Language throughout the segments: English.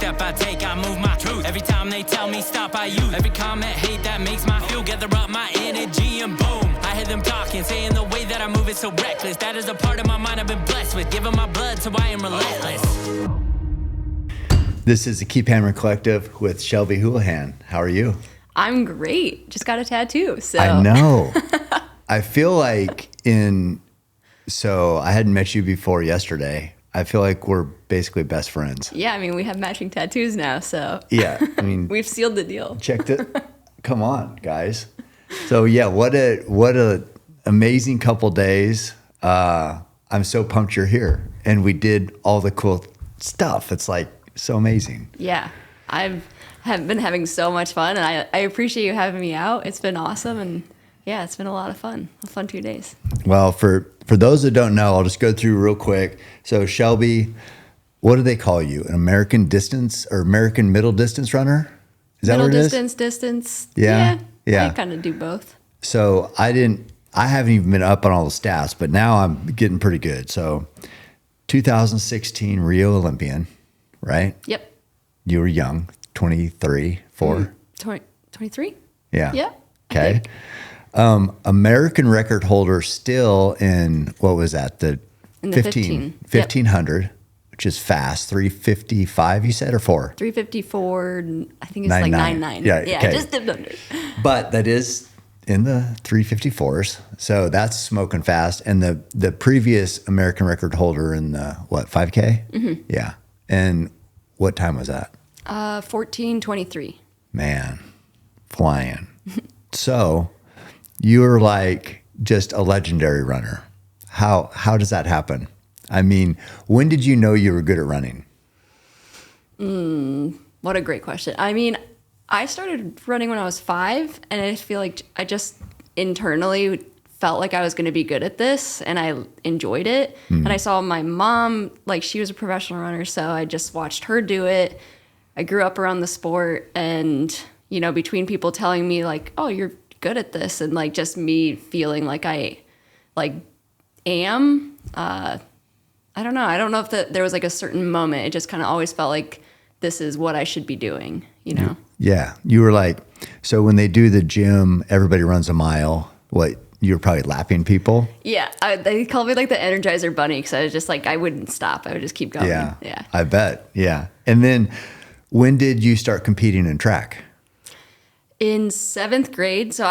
step I take, I move my truth. Every time they tell me stop, I use every comment, hate that makes my fuel. Gather up my energy and boom, I hear them talking, saying the way that I move is so reckless. That is a part of my mind I've been blessed with, giving my blood, so I am relentless. This is the Keep Hammering Collective with Shelby Houlihan. How are you? I'm great. Just got a tattoo. So I know. I feel like so I hadn't met you before yesterday. I feel like we're basically best friends. Yeah, I mean, we have matching tattoos now, so yeah, I mean, we've sealed the deal. Checked it. Come on, guys. So yeah, what a amazing couple days. I'm so pumped you're here, and we did all the cool stuff. It's like so amazing. Yeah, have been having so much fun, and I appreciate you having me out. It's been awesome, and yeah, it's been a lot of fun. A fun 2 days. Well, for those that don't know, I'll just go through real quick. So Shelby, what do they call you? An American distance or American middle distance runner? Is that what it is? Distance. Yeah. I kind of do both. So I haven't even been up on all the stats, but now I'm getting pretty good. So 2016 Rio Olympian, right? Yep. You were young, 23, 4? 23? Yeah. Yeah. Okay. American record holder still in, what was that? In the 1500, yep. Which is fast. 355, you said, or 4? 354, I think it's like 99. Yeah, okay. Just dipped under. But that is in the 354s. So that's smoking fast. And the previous American record holder in the, 5K? Mm-hmm. Yeah. And what time was that? 14:23. Man, flying. So you're like just a legendary runner. How does that happen? I mean, when did you know you were good at running? What a great question. I mean, I started running when I was 5, and I feel like I just internally felt like I was going to be good at this, and I enjoyed it. And I saw my mom, like, she was a professional runner, so I just watched her do it. I grew up around the sport, and, you know, between people telling me, like, oh, you're good at this, and, like, just me feeling like I, like, am, I don't know. I don't know if there was, like, a certain moment. It just kind of always felt like this is what I should be doing, you know? Yeah. You were like, so when they do the gym, everybody runs a mile. What, you were probably lapping people? Yeah. They called me like the Energizer Bunny because I was just like, I wouldn't stop. I would just keep going. Yeah. Yeah. I bet. Yeah. And then when did you start competing in track? In 7th grade. So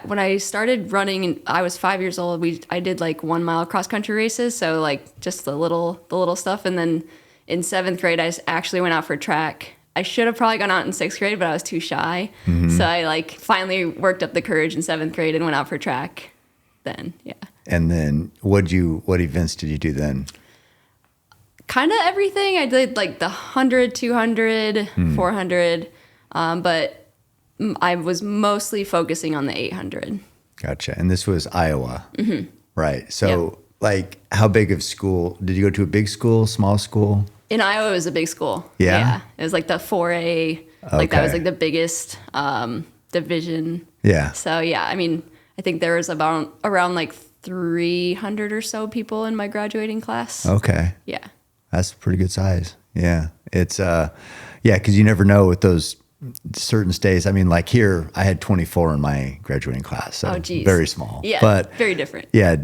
when I started running, I was 5 years old. I did like 1 mile cross country races. So like just the little stuff. And then in 7th grade, I actually went out for track. I should have probably gone out in 6th grade, but I was too shy. Mm-hmm. So I like finally worked up the courage in 7th grade and went out for track then. Yeah. And then what events did you do then? Kind of everything. I did like the 100, 200, 400. But I was mostly focusing on the 800. Gotcha. And this was Iowa. Mm-hmm. Right. So like how big of school? Did you go to a big school, small school? In Iowa, it was a big school. Yeah? It was like the 4A. Like that was like the biggest division. Yeah. So yeah, I mean, I think there was around like 300 or so people in my graduating class. Okay. Yeah. That's a pretty good size. Yeah. It's, because you never know with those certain states. I mean, like here, I had 24 in my graduating class. So very small. Yeah, but very different. Yeah.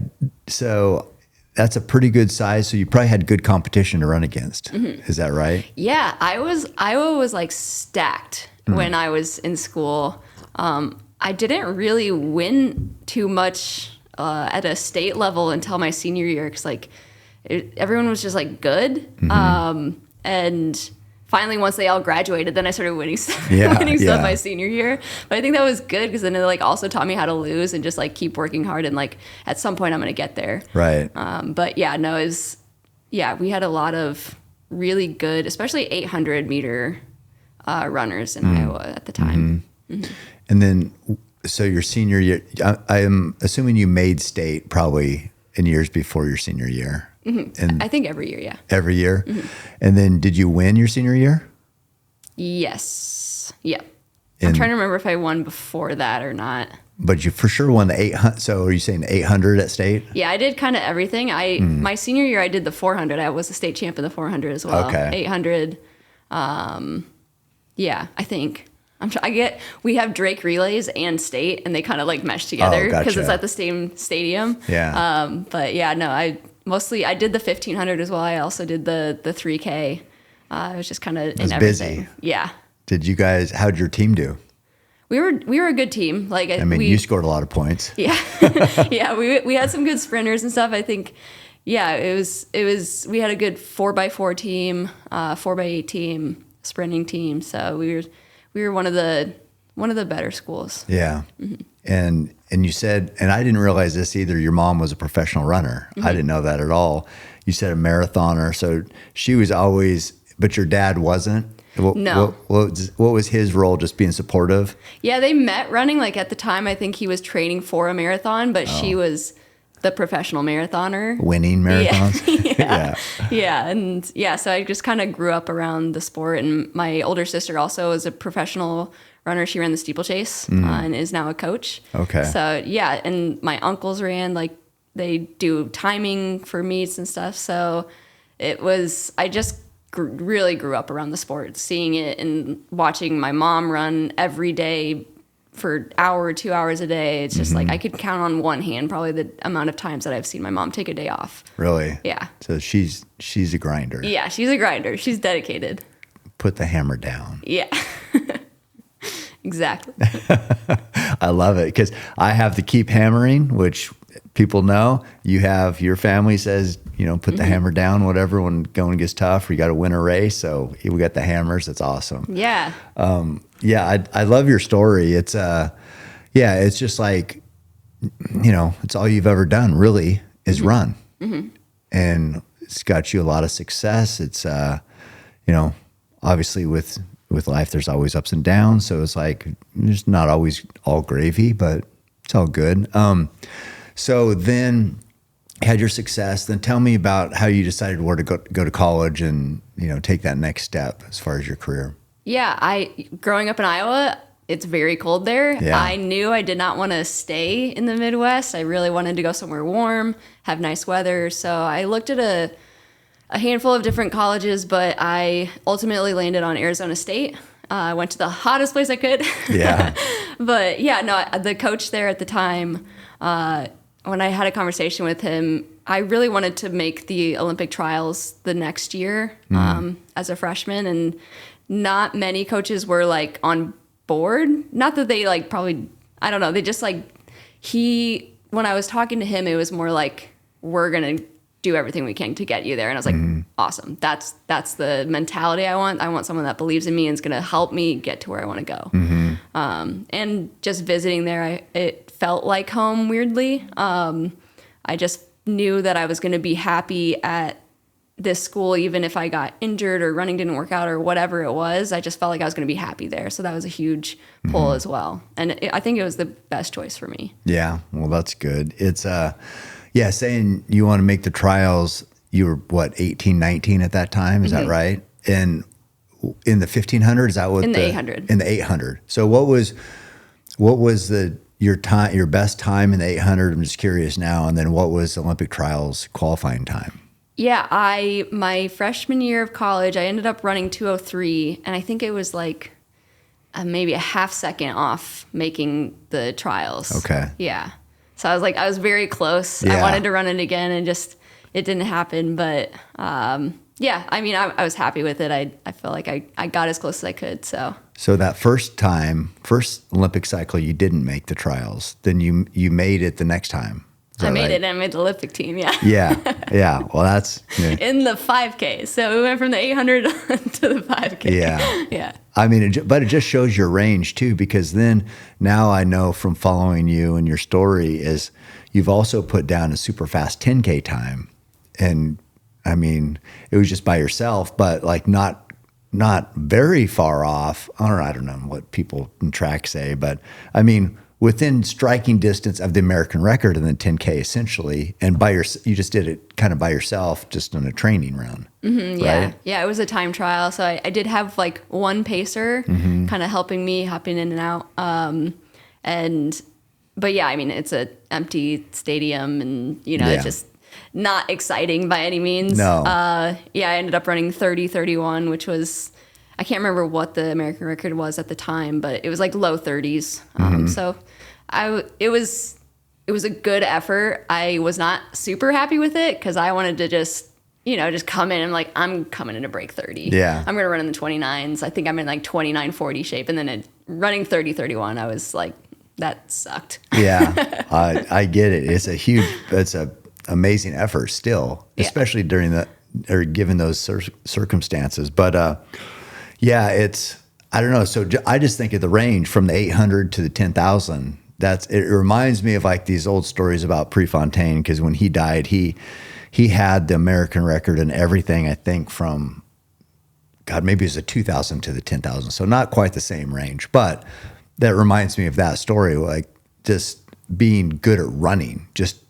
So that's a pretty good size. So you probably had good competition to run against. Mm-hmm. Is that right? Yeah. Iowa was like stacked when I was in school. I didn't really win too much at a state level until my senior year because like everyone was just like good. Mm-hmm. And finally, once they all graduated, then I started winning stuff my senior year. But I think that was good because then it like also taught me how to lose and just like keep working hard and like at some point I'm going to get there. Right. But yeah, no, we had a lot of really good, especially 800 meter runners in Iowa at the time. Mm-hmm. Mm-hmm. And then, so your senior year, I am assuming you made state probably in years before your senior year. Mm-hmm. And I think every year, yeah. Every year? Mm-hmm. And then did you win your senior year? Yes. Yeah. I'm trying to remember if I won before that or not. But you for sure won the 800. So are you saying 800 at state? Yeah, I did kind of everything. My senior year, I did the 400. I was a state champ in the 400 as well. Okay. 800. Yeah, I think. We have Drake relays and state, and they kind of like mesh together because it's at the same stadium. Yeah. But yeah, no, I did the 1500 as well. I also did the 3K. I was just kind of in everything. Busy. Yeah. How'd your team do? We were a good team. Like you scored a lot of points. Yeah. Yeah, we had some good sprinters and stuff. I think it was we had a good 4x4 team, 4x8 team, sprinting team. So we were one of the better schools. Yeah. Mm-hmm. And you said, and I didn't realize this either, your mom was a professional runner. Mm-hmm. I didn't know that at all. You said a marathoner. So she was always, but your dad wasn't? No. What was his role? Just being supportive? Yeah, they met running. Like at the time, I think he was training for a marathon, but she was the professional marathoner. Winning marathons? Yeah. And so I just kind of grew up around the sport. And my older sister also was a professional runner. She ran the steeplechase and is now a coach. Okay. So yeah, and my uncles ran, like they do timing for meets and stuff. So I just really grew up around the sport, seeing it and watching my mom run every day for hour, 2 hours a day. It's just like I could count on one hand probably the amount of times that I've seen my mom take a day off. Really? Yeah. So she's a grinder. Yeah, she's a grinder. She's dedicated. Put the hammer down. Yeah. Exactly. I love it because I have to keep hammering, which people know. You have your family says, put the hammer down, whatever, when going gets tough, or you got to win a race. So we got the hammers. That's awesome. Yeah. I love your story. It's it's just like, it's all you've ever done really is run. Mm-hmm. And it's got you a lot of success. It's, obviously with life, there's always ups and downs. So it's like, there's not always all gravy, but it's all good. So then you had your success. Then tell me about how you decided where to go to college and, take that next step as far as your career. Yeah, growing up in Iowa, it's very cold there. Yeah. I knew I did not want to stay in the Midwest. I really wanted to go somewhere warm, have nice weather. So I looked at a handful of different colleges, but I ultimately landed on Arizona State. I went to the hottest place I could. Yeah. But yeah, no, the coach there at the time, when I had a conversation with him, I really wanted to make the Olympic trials the next year as a freshman, and not many coaches were like on board. Not that they like probably, I don't know. They just like, when I was talking to him, it was more like, we're going to do everything we can to get you there. And I was like, awesome. That's the mentality I want. I want someone that believes in me and is going to help me get to where I want to go. And just visiting there, it felt like home weirdly. I just knew that I was going to be happy at this school, even if I got injured or running didn't work out or whatever it was. I just felt like I was going to be happy there. So that was a huge pull as well. And I think it was the best choice for me. Yeah. Well, that's good. It's, saying you want to make the trials, you were what, 18, 19 at that time? Is that right? And in the 1500, is that what? In the 800. In the 800. So what was your best time in the 800? I'm just curious now. And then what was the Olympic trials qualifying time? Yeah, my freshman year of college, I ended up running 2:03, and I think it was like maybe a half second off making the trials. Okay. Yeah. So I was very close. Yeah. I wanted to run it again, and just it didn't happen. But I was happy with it. I felt like I got as close as I could. So that first Olympic cycle, you didn't make the trials. Then you made it the next time. I made it. I made the Olympic team. Yeah. Yeah. Well, that's in the 5K. So we went from the 800 to the 5K. Yeah. Yeah. I mean, but it just shows your range too, because then now I know from following you and your story is you've also put down a super fast 10K time, and I mean, it was just by yourself, but like not very far off. I don't know what people in track say, but I mean, within striking distance of the American record in the 10K essentially, and you just did it kind of by yourself, just on a training run. Mm-hmm, yeah. Right? Yeah, it was a time trial. So I did have like one pacer kind of helping me hopping in and out. But yeah, I mean, it's an empty stadium and, it's just not exciting by any means. No. I ended up running 30:31, which was, I can't remember what the American record was at the time, but it was like low 30s. So it was a good effort. I was not super happy with it because I wanted to just come in and like, I'm coming in to break 30. Yeah. I'm going to run in the 29s. I think I'm in like 29:40 shape. And then running 30:31, I was like, that sucked. Yeah, I get it. It's a amazing effort still, especially given those circumstances. But yeah, I don't know. So I just think of the range from the 800 to the 10,000. It reminds me of like these old stories about Prefontaine, because when he died, he had the American record and everything, I think, from, God, maybe it was a 2,000 to the 10,000. So not quite the same range, but that reminds me of that story, like just being good at running, just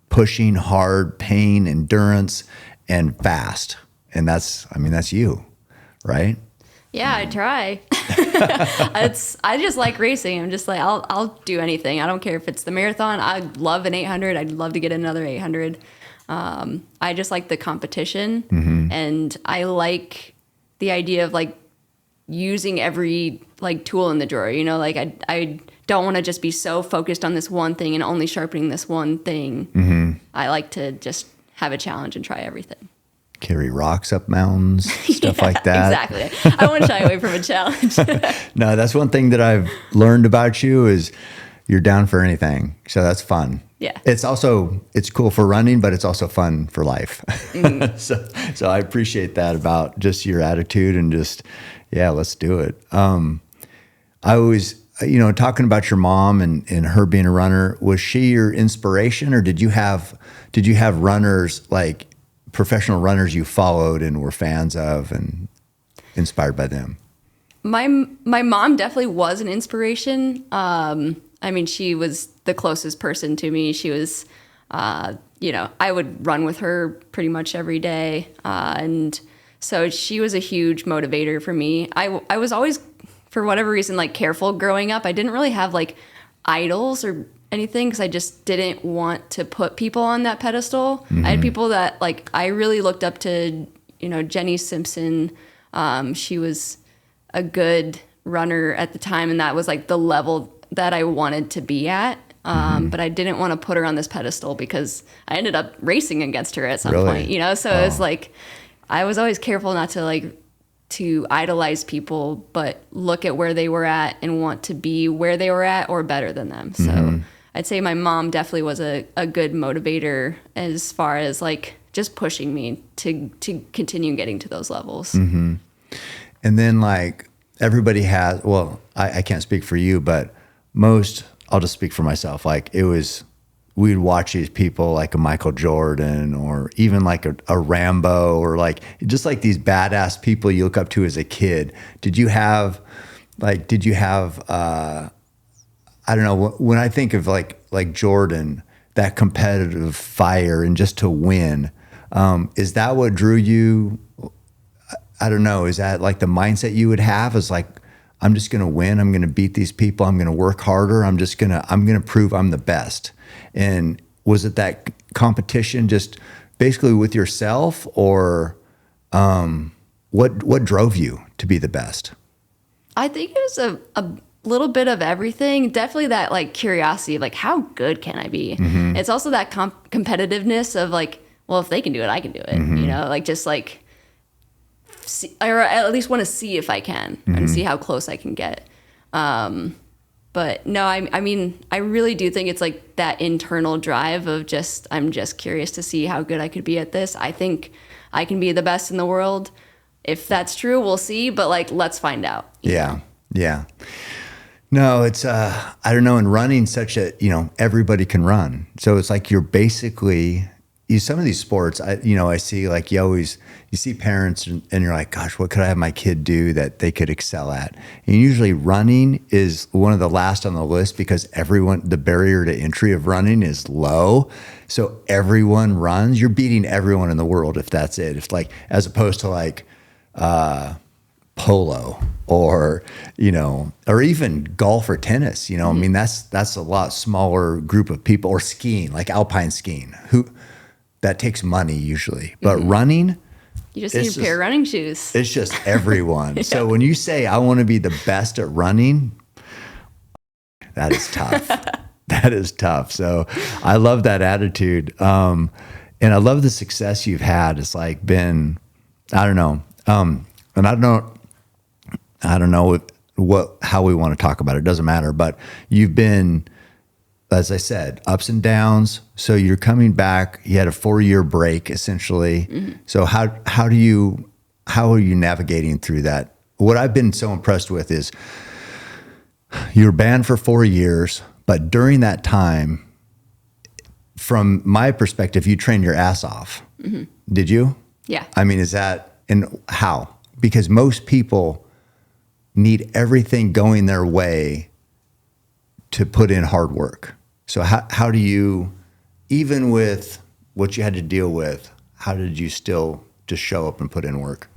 pushing hard, pain, endurance, and fast. And that's you, right? Yeah, I try. I just like racing. I'm just like, I'll do anything. I don't care if it's the marathon. I love an 800. I'd love to get another 800. I just like the competition, and I like the idea of like using every like tool in the drawer. Like I don't want to just be so focused on this one thing and only sharpening this one thing. I like to just have a challenge and try everything. Carry rocks up mountains, stuff like that. Exactly. I won't shy away from a challenge. No, that's one thing that I've learned about you is you're down for anything. So that's fun. Yeah. It's cool for running, but it's also fun for life. So I appreciate that about just your attitude and just, yeah, let's do it. I always, talking about your mom and her being a runner, was she your inspiration, or did you have runners, like professional runners you followed and were fans of and inspired by them? My mom definitely was an inspiration. She was the closest person to me. She was, I would run with her pretty much every day. And so she was a huge motivator for me. I was always, for whatever reason, like careful growing up. I didn't really have like idols or anything because I just didn't want to put people on that pedestal. I had people that like I really looked up to, Jenny Simpson. She was a good runner at the time, and that was like the level that I wanted to be at. But I didn't want to put her on this pedestal because I ended up racing against her at some point, So it was like, I was always careful not to idolize people, but look at where they were at and want to be where they were at or better than them. So I'd say my mom definitely was a good motivator as far as like just pushing me to continue getting to those levels. And then like everybody has, well, I can't speak for you, but I'll just speak for myself. Like we'd watch these people like a Michael Jordan or even like a Rambo or like just like these badass people you look up to as a kid. Did you have I don't know, when I think of like Jordan, that competitive fire and just to win, is that what drew you? I don't know. Is that like the mindset you would have, is like, I'm just going to win. I'm going to beat these people. I'm going to work harder. I'm going to prove I'm the best. And was it that competition just basically with yourself, or what drove you to be the best? I think it was a little bit of everything. Definitely that like curiosity of like, how good can I be? It's also that competitiveness of like, well, if they can do it, I can do it. Like just like, or at least want to see if I can and see how close I can get. But no, I really do think it's like that internal drive of just, I'm just curious to see how good I could be at this. I think I can be the best in the world. If that's true, we'll see, but like, let's find out. Yeah. No, it's, I don't know, in running everybody can run. So it's like, you're basically, some of these sports, I see like you see parents and you're like, gosh, what could I have my kid do that they could excel at? And usually running is one of the last on the list because the barrier to entry of running is low. So everyone runs. You're beating everyone in the world if that's it. If like, as opposed to like polo or, or even golf or tennis, I mean, that's a lot smaller group of people, or skiing, like alpine skiing, that takes money usually. But running, You just need a pair of running shoes. It's just everyone. Yeah. So when you say, I want to be the best at running, that is tough. That is tough. So I love that attitude. And I love the success you've had. It's like been, I don't know. And I don't know how we want to talk about it. It doesn't matter. But you've been, as I said, ups and downs. So you're coming back. You had a 4-year break essentially. Mm-hmm. So how are you navigating through that? What I've been so impressed with is you were banned for 4 years, but during that time, from my perspective, you trained your ass off. Mm-hmm. Did you? Yeah. I mean, and how? Because most people need everything going their way to put in hard work. So how do you, even with what you had to deal with, how did you still just show up and put in work?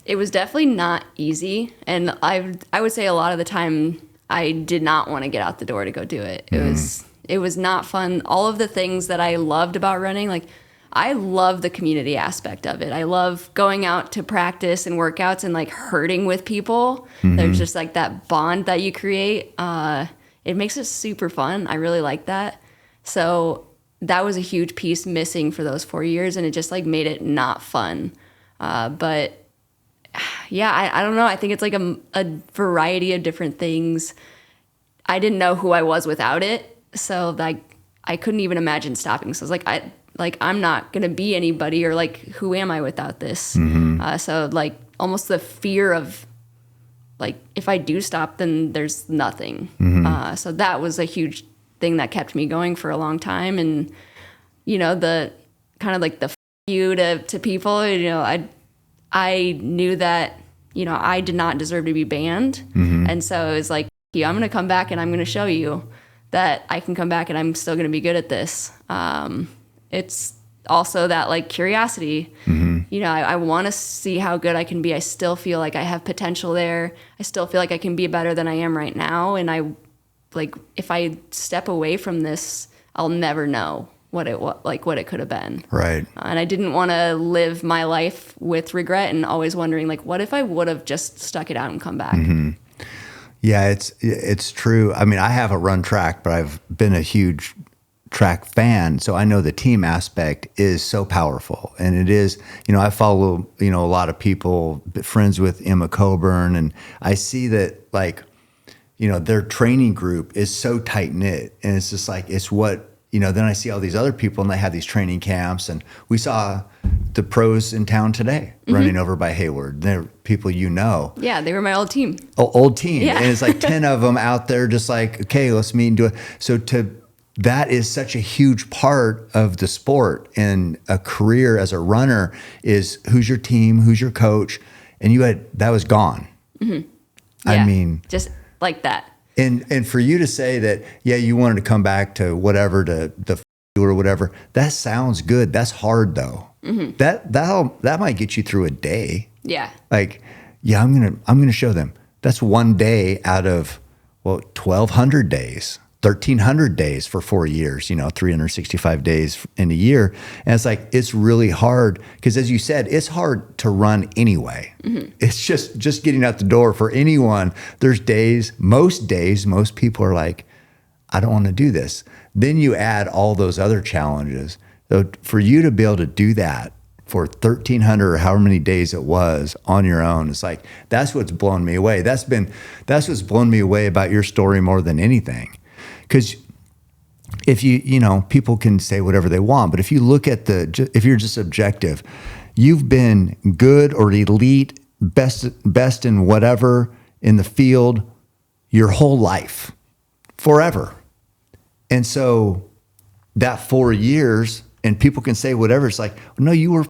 It was definitely not easy. And I would say a lot of the time I did not want to get out the door to go do it. It was not fun. All of the things that I loved about running, like I love the community aspect of it. I love going out to practice and workouts and like hurting with people. Mm-hmm. There's just like that bond that you create. It makes it super fun. I really like that. So that was a huge piece missing for those 4 years, and it just like made it not fun. But yeah, I don't know. I think it's like a variety of different things. I didn't know who I was without it. So like I couldn't even imagine stopping. So I was like, I'm not going to be anybody, or like, who am I without this? Mm-hmm. So like almost the fear of like, if I do stop, then there's nothing. Mm-hmm. So that was a huge thing that kept me going for a long time. And, you know, the kind of like the you to people, you know, I knew that, you know, I did not deserve to be banned. Mm-hmm. And so it was like, I'm going to come back and I'm going to show you that I can come back and I'm still going to be good at this. It's also that like curiosity, mm-hmm. You know, I want to see how good I can be. I still feel like I have potential there. I still feel like I can be better than I am right now. And I like, if I step away from this, I'll never know what it could have been. Right. And I didn't want to live my life with regret and always wondering like, what if I would have just stuck it out and come back? Mm-hmm. Yeah, it's true. I mean, I haven't run track, but I've been a huge track fan. So I know the team aspect is so powerful. And it is, you know, I follow, you know, a lot of people, friends with Emma Coburn, and I see that like, you know, their training group is so tight knit, and it's just like, it's what, you know, then I see all these other people and they have these training camps, and we saw the pros in town today mm-hmm. running over by Hayward. They're people you know. Yeah, they were my old team. Old team. Yeah. And it's like 10 of them out there just like, okay, let's meet and do it. So that is such a huge part of the sport and a career as a runner is who's your team, who's your coach, and that was gone. Mm-hmm. Yeah, I mean, just like that. And for you to say that, yeah, you wanted to come back to whatever, to the or whatever, that sounds good. That's hard though. Mm-hmm. That might get you through a day. Yeah. Like, yeah, I'm gonna show them. That's one day out of 1,200 days. 1,300 days for 4 years, you know, 365 days in a year. And it's like, it's really hard because, as you said, it's hard to run anyway. Mm-hmm. It's just getting out the door for anyone. There's most people are like, I don't want to do this. Then you add all those other challenges. So for you to be able to do that for 1,300 or however many days it was on your own, it's like, that's what's blown me away. That's what's blown me away about your story more than anything. Because if you know, people can say whatever they want, but if you look at if you're just objective, you've been good or elite, best in whatever in the field your whole life, forever. And so that 4 years, and people can say whatever, it's like, no, you've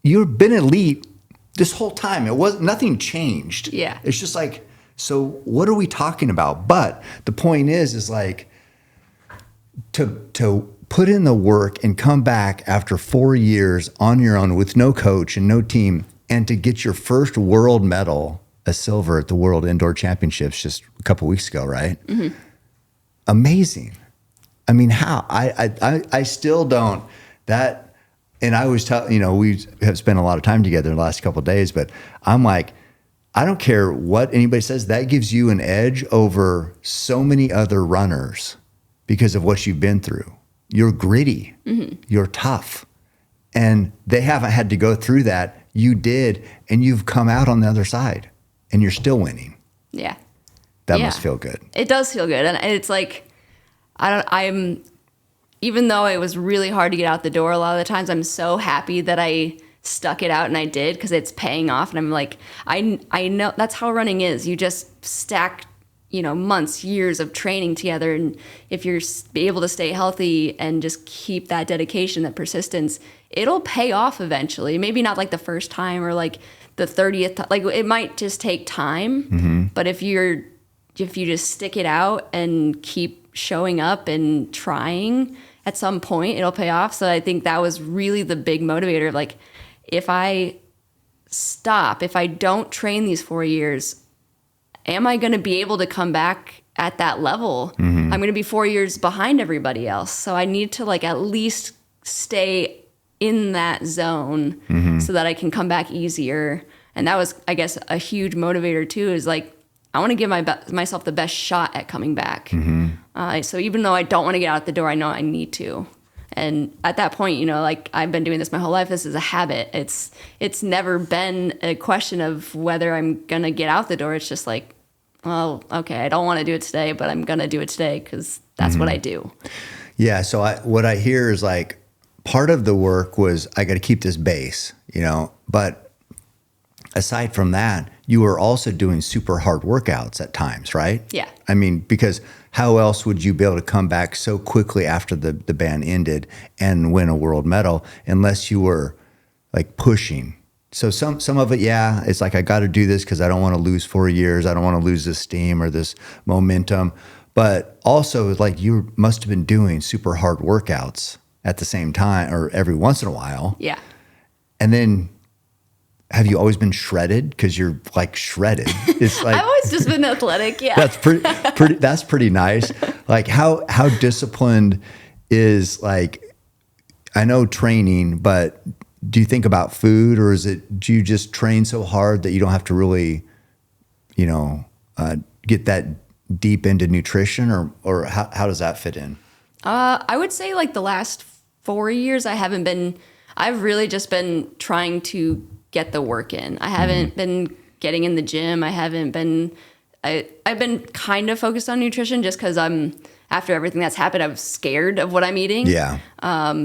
been elite this whole time. Nothing changed. Yeah. It's just like, so what are we talking about? But the point is like to put in the work and come back after 4 years on your own with no coach and no team, and to get your first world medal, a silver at the World Indoor Championships just a couple weeks ago, right? Mm-hmm. Amazing. I mean, how? I still don't. That And I was telling, we have spent a lot of time together in the last couple of days, but I'm like, I don't care what anybody says, that gives you an edge over so many other runners because of what you've been through. You're gritty, you're tough, and they haven't had to go through that. You did, and you've come out on the other side, and you're still winning. Yeah. That must feel good. It does feel good. And it's like, even though it was really hard to get out the door a lot of the times, I'm so happy that I stuck it out and I did, because it's paying off. And I'm like, I know that's how running is. You just stack, months, years of training together. And if you're able to stay healthy and just keep that dedication, that persistence, it'll pay off eventually. Maybe not like the first time or like the 30th time. Like, it might just take time. But if you just stick it out and keep showing up and trying, at some point it'll pay off. So I think that was really the big motivator. Like, if I stop, if I don't train these 4 years, am I going to be able to come back at that level? I'm going to be 4 years behind everybody else. So I need to like at least stay in that zone so that I can come back easier. And that was, I guess, a huge motivator too, is like, I want to give myself the best shot at coming back. So even though I don't want to get out the door, I know I need to. And at that point, like, I've been doing this my whole life. This is a habit. It's never been a question of whether I'm going to get out the door. It's just like, well, okay, I don't want to do it today, but I'm going to do it today because that's what I do. Yeah. So what I hear is like, part of the work was I got to keep this base, but aside from that, you were also doing super hard workouts at times, right? Yeah. I mean, because how else would you be able to come back so quickly after the band ended and win a world medal unless you were like pushing? So some of it, it's like, I got to do this because I don't want to lose 4 years. I don't want to lose this steam or this momentum. But also, like, you must have been doing super hard workouts at the same time or every once in a while. Yeah. And then, have you always been shredded? Because you're like shredded. It's like, I've always just been athletic. Yeah. That's pretty. That's pretty nice. Like, how disciplined is, like, I know training, but do you think about food, or do you just train so hard that you don't have to really, get that deep into nutrition, or how does that fit in? I would say like the last 4 years, I've really just been trying to get the work in. I haven't been getting in the gym. I've been kind of focused on nutrition just because after everything that's happened, I was scared of what I'm eating. Yeah.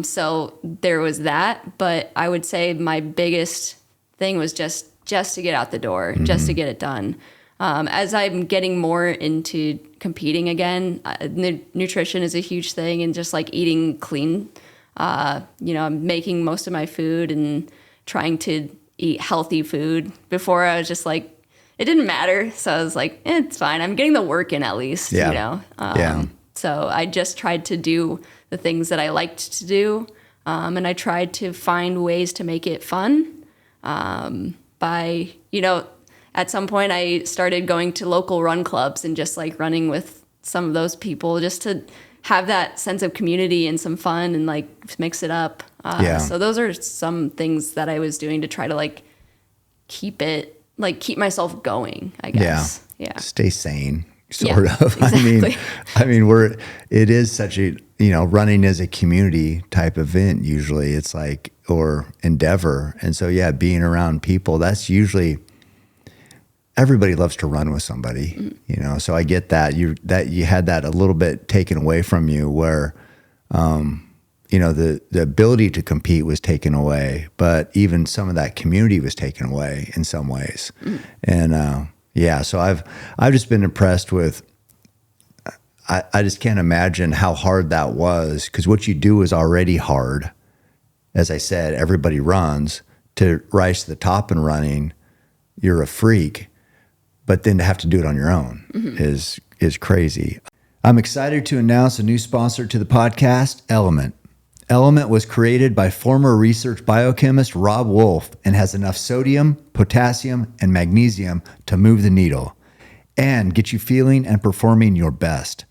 So there was that, but I would say my biggest thing was just to get out the door, just to get it done. As I'm getting more into competing again, nutrition is a huge thing, and just like eating clean. I'm making most of my food and trying to eat healthy food. Before, I was just like, it didn't matter. So I was like, it's fine. I'm getting the work in at least, So I just tried to do the things that I liked to do. And I tried to find ways to make it fun. At some point I started going to local run clubs and just like running with some of those people just to have that sense of community and some fun and like mix it up. So those are some things that I was doing to try to like keep myself going, I guess. Yeah. Stay sane, sort of. Exactly. I mean, it is such a, running is a community type event usually. It's like, or endeavor. And so, being around people, that's usually, everybody loves to run with somebody, so I get that you had that a little bit taken away from you where, the ability to compete was taken away, but even some of that community was taken away in some ways. And, so I've just been impressed with, I just can't imagine how hard that was, because what you do is already hard. As I said, everybody runs. To rise to the top and running, you're a freak. But then to have to do it on your own is crazy. I'm excited to announce a new sponsor to the podcast, LMNT. LMNT was created by former research biochemist Rob Wolf and has enough sodium, potassium, and magnesium to move the needle and get you feeling and performing your best.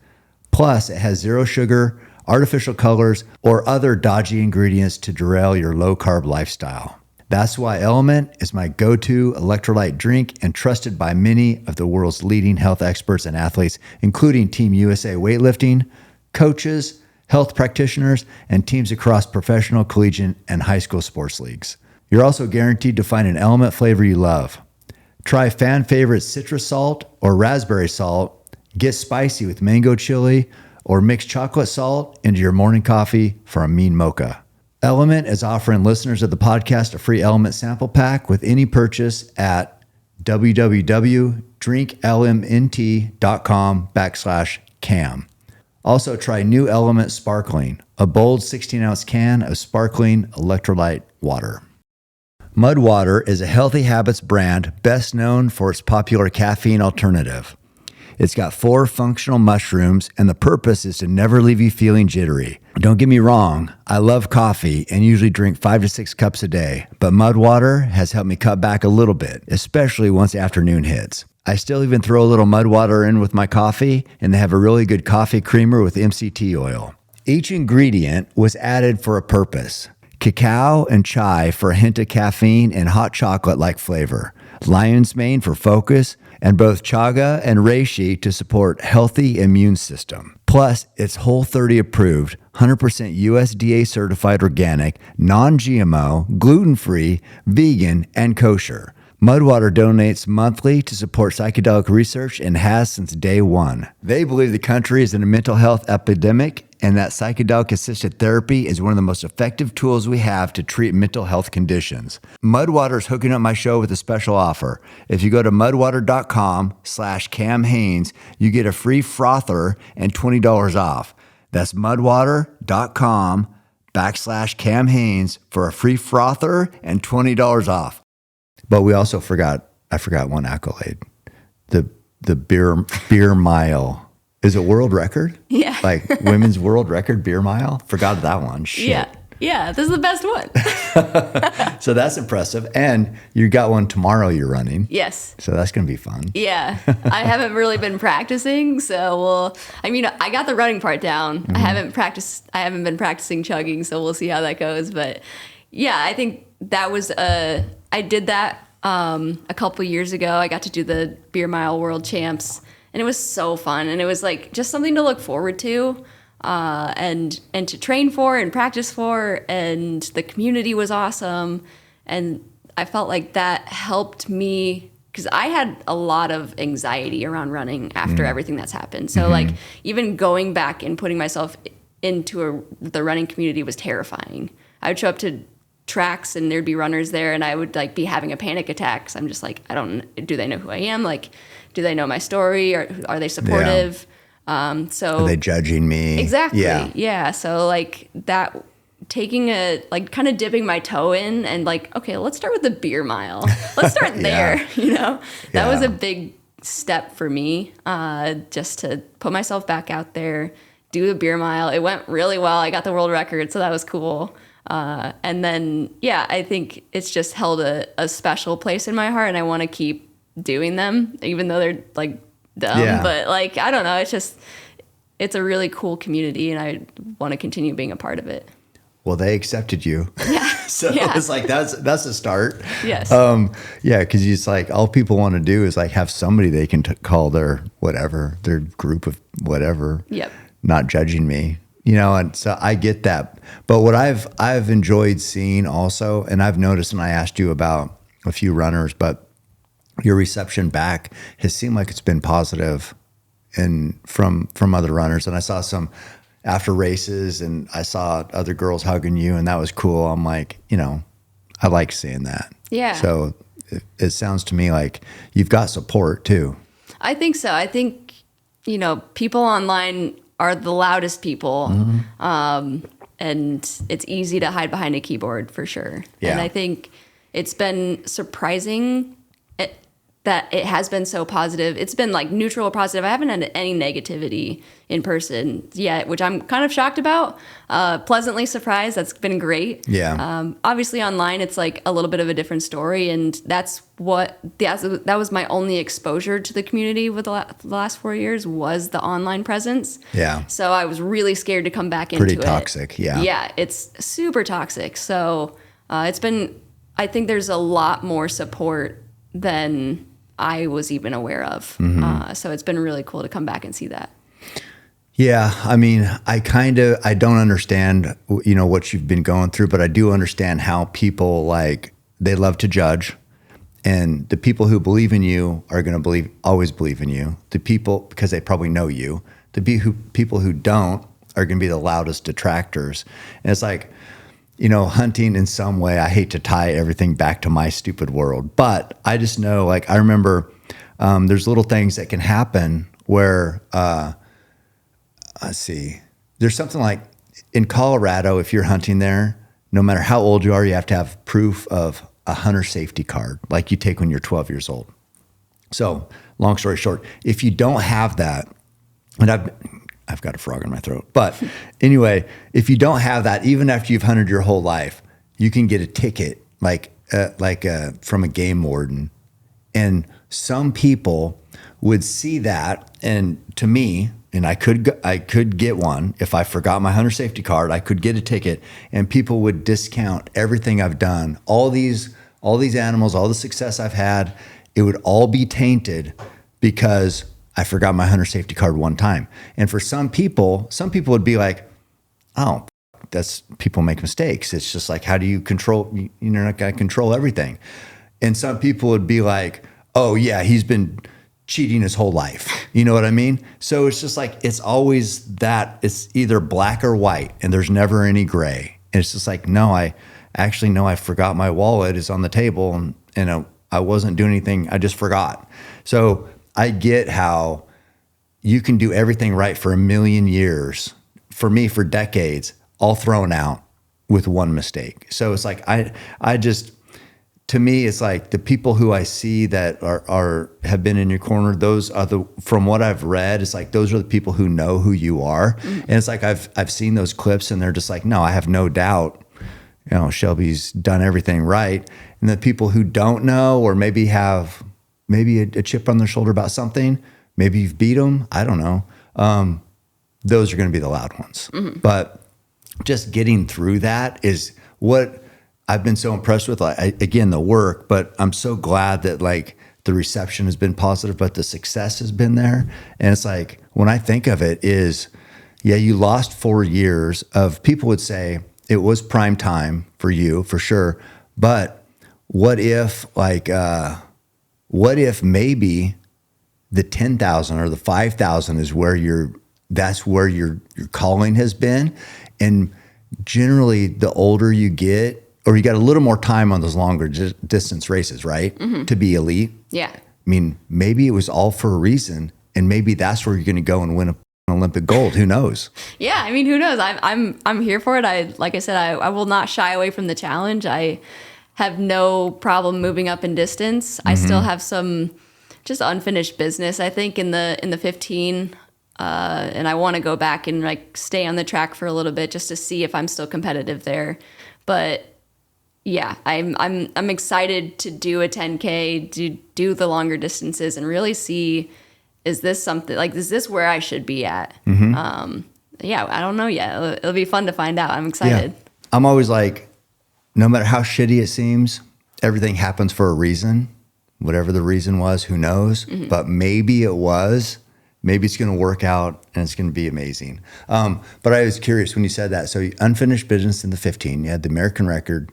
Plus, it has zero sugar, artificial colors, or other dodgy ingredients to derail your low-carb lifestyle. That's why LMNT is my go-to electrolyte drink and trusted by many of the world's leading health experts and athletes, including Team USA weightlifting, coaches, health practitioners, and teams across professional, collegiate, and high school sports leagues. You're also guaranteed to find an LMNT flavor you love. Try fan favorite citrus salt or raspberry salt, get spicy with mango chili, or mix chocolate salt into your morning coffee for a mean mocha. LMNT is offering listeners of the podcast a free LMNT sample pack with any purchase at www.drinklmnt.com/cam. Also, try new LMNT Sparkling, a bold 16-ounce can of sparkling electrolyte water. Mud Water is a Healthy Habits brand best known for its popular caffeine alternative. It's got 4 functional mushrooms, and the purpose is to never leave you feeling jittery. Don't get me wrong, I love coffee and usually drink 5 to 6 cups a day, but Mud Water has helped me cut back a little bit, especially once afternoon hits. I still even throw a little Mud Water in with my coffee, and they have a really good coffee creamer with MCT oil. Each ingredient was added for a purpose. Cacao and chai for a hint of caffeine and hot chocolate-like flavor. Lion's mane for focus, and both chaga and reishi to support healthy immune system. Plus, it's Whole30 approved, 100% USDA certified organic, non-GMO, gluten-free, vegan, and kosher. Mudwater donates monthly to support psychedelic research and has since day one. They believe the country is in a mental health epidemic and that psychedelic-assisted therapy is one of the most effective tools we have to treat mental health conditions. Mudwater is hooking up my show with a special offer. If you go to mudwater.com/Cam Hanes, you get a free frother and $20 off. That's mudwater.com/Cam Hanes for a free frother and $20 off. But we also I forgot one accolade. The beer mile. Is it world record? Yeah. Like women's world record beer mile? Forgot that one. Shit. Yeah, this is the best one. So that's impressive. And you got one tomorrow you're running. Yes. So that's going to be fun. Yeah. I haven't really been practicing, so I got the running part down. Mm-hmm. I haven't been practicing chugging, so we'll see how that goes. But yeah, I think that was I did that a couple years ago. I got to do the Beer Mile World Champs, and it was so fun. And it was like just something to look forward to. And to train for and practice for, and the community was awesome, and I felt like that helped me because I had a lot of anxiety around running after everything that's happened. So like even going back and putting myself into the running community was terrifying. I would show up to tracks and there'd be runners there, and I would like be having a panic attack. So I'm just like, do they know who I am? Like, do they know my story? Or are they supportive? Yeah. So are they judging me? Exactly. Yeah. So like that, taking kind of dipping my toe in and like, okay, let's start with the beer mile. Let's start there. That was a big step for me, just to put myself back out there, do the beer mile. It went really well. I got the world record, so that was cool. And then, I think it's just held a special place in my heart, and I want to keep doing them, even though they're like dumb, but like, I don't know. It's a really cool community, and I want to continue being a part of it. Well, they accepted you. Yeah. So it's like, that's a start. Yes. Cause it's like, all people want to do is like have somebody they can call their whatever, their group of whatever. Yep. Not judging me, and so I get that. But what I've enjoyed seeing also, and I've noticed, and I asked you about a few runners, but your reception back has seemed like it's been positive from other runners. And I saw some after races, and I saw other girls hugging you, and that was cool. I'm like, I like seeing that. Yeah. So it sounds to me like you've got support too. I think so. I think, people online are the loudest people. Mm-hmm. And it's easy to hide behind a keyboard for sure. Yeah. And I think it's been surprising that it has been so positive. It's been like neutral or positive. I haven't had any negativity in person yet, which I'm kind of shocked about. Pleasantly surprised. That's been great. Yeah. Obviously online, it's like a little bit of a different story. And that was my only exposure to the community with the last 4 years was the online presence. Yeah. So I was really scared to come back into it. Pretty toxic. Yeah. Yeah. It's super toxic. So I think there's a lot more support than I was even aware of. So it's been really cool to come back and see that. Yeah. I mean, I don't understand, what you've been going through, but I do understand how people they love to judge, and the people who believe in you are going to always believe in you. The people, because they probably know you, people who don't are going to be the loudest detractors. And it's like, hunting in some way, I hate to tie everything back to my stupid world, but I just know, I remember there's little things that can happen where, let's see, there's something like in Colorado, if you're hunting there, no matter how old you are, you have to have proof of a hunter safety card, like you take when you're 12 years old. So long story short, if you don't have that, and I've got a frog in my throat. But anyway, if you don't have that, even after you've hunted your whole life, you can get a ticket from a game warden. And some people would see that, and to me, and I could get one if I forgot my hunter safety card. I could get a ticket, and people would discount everything I've done, all these animals, all the success I've had. It would all be tainted because I forgot my hunter safety card one time. And for some people would be like, oh, that's, people make mistakes. It's just like, how do you control, you're not going to control everything. And some people would be like, oh yeah, he's been cheating his whole life. You know what I mean? So it's just like, it's always that, it's either black or white, and there's never any gray. And it's just like, no, I forgot my wallet is on the table, and I wasn't doing anything. I just forgot. So I get how you can do everything right for a million years, for me, for decades, all thrown out with one mistake. So it's like, to me, it's like the people who I see that have been in your corner, those are from what I've read, it's like, those are the people who know who you are. Mm-hmm. And it's like, I've seen those clips, and they're just like, no, I have no doubt, Shelby's done everything right. And the people who don't know, or maybe have a chip on their shoulder about something, maybe you've beat them, I don't know. Those are going to be the loud ones. Mm-hmm. But just getting through that is what I've been so impressed with. Again, the work, but I'm so glad that the reception has been positive, but the success has been there. And it's like, when I think of it is, yeah, you lost 4 years of, people would say it was prime time for you, for sure. But what if maybe the 10,000 or the 5,000 is where that's where your calling has been. And generally the older you get, or you got a little more time on those longer distance races, right? Mm-hmm. To be elite. Yeah. I mean, maybe it was all for a reason, and maybe that's where you're going to go and win an Olympic gold. Who knows? Yeah. I mean, who knows? I'm here for it. Like I said, I will not shy away from the challenge. I have no problem moving up in distance. Mm-hmm. I still have some just unfinished business, I think, in the 15. And I want to go back and stay on the track for a little bit just to see if I'm still competitive there. But yeah, I'm excited to do a 10K, to do the longer distances, and really see, is this something, is this where I should be at? Mm-hmm. Yeah, I don't know yet. It'll be fun to find out. I'm excited. Yeah. I'm always like, no matter how shitty it seems, everything happens for a reason. Whatever the reason was, who knows? Mm-hmm. But maybe it was. Maybe it's going to work out, and it's going to be amazing. But I was curious when you said that. So unfinished business in the 15. You had the American record,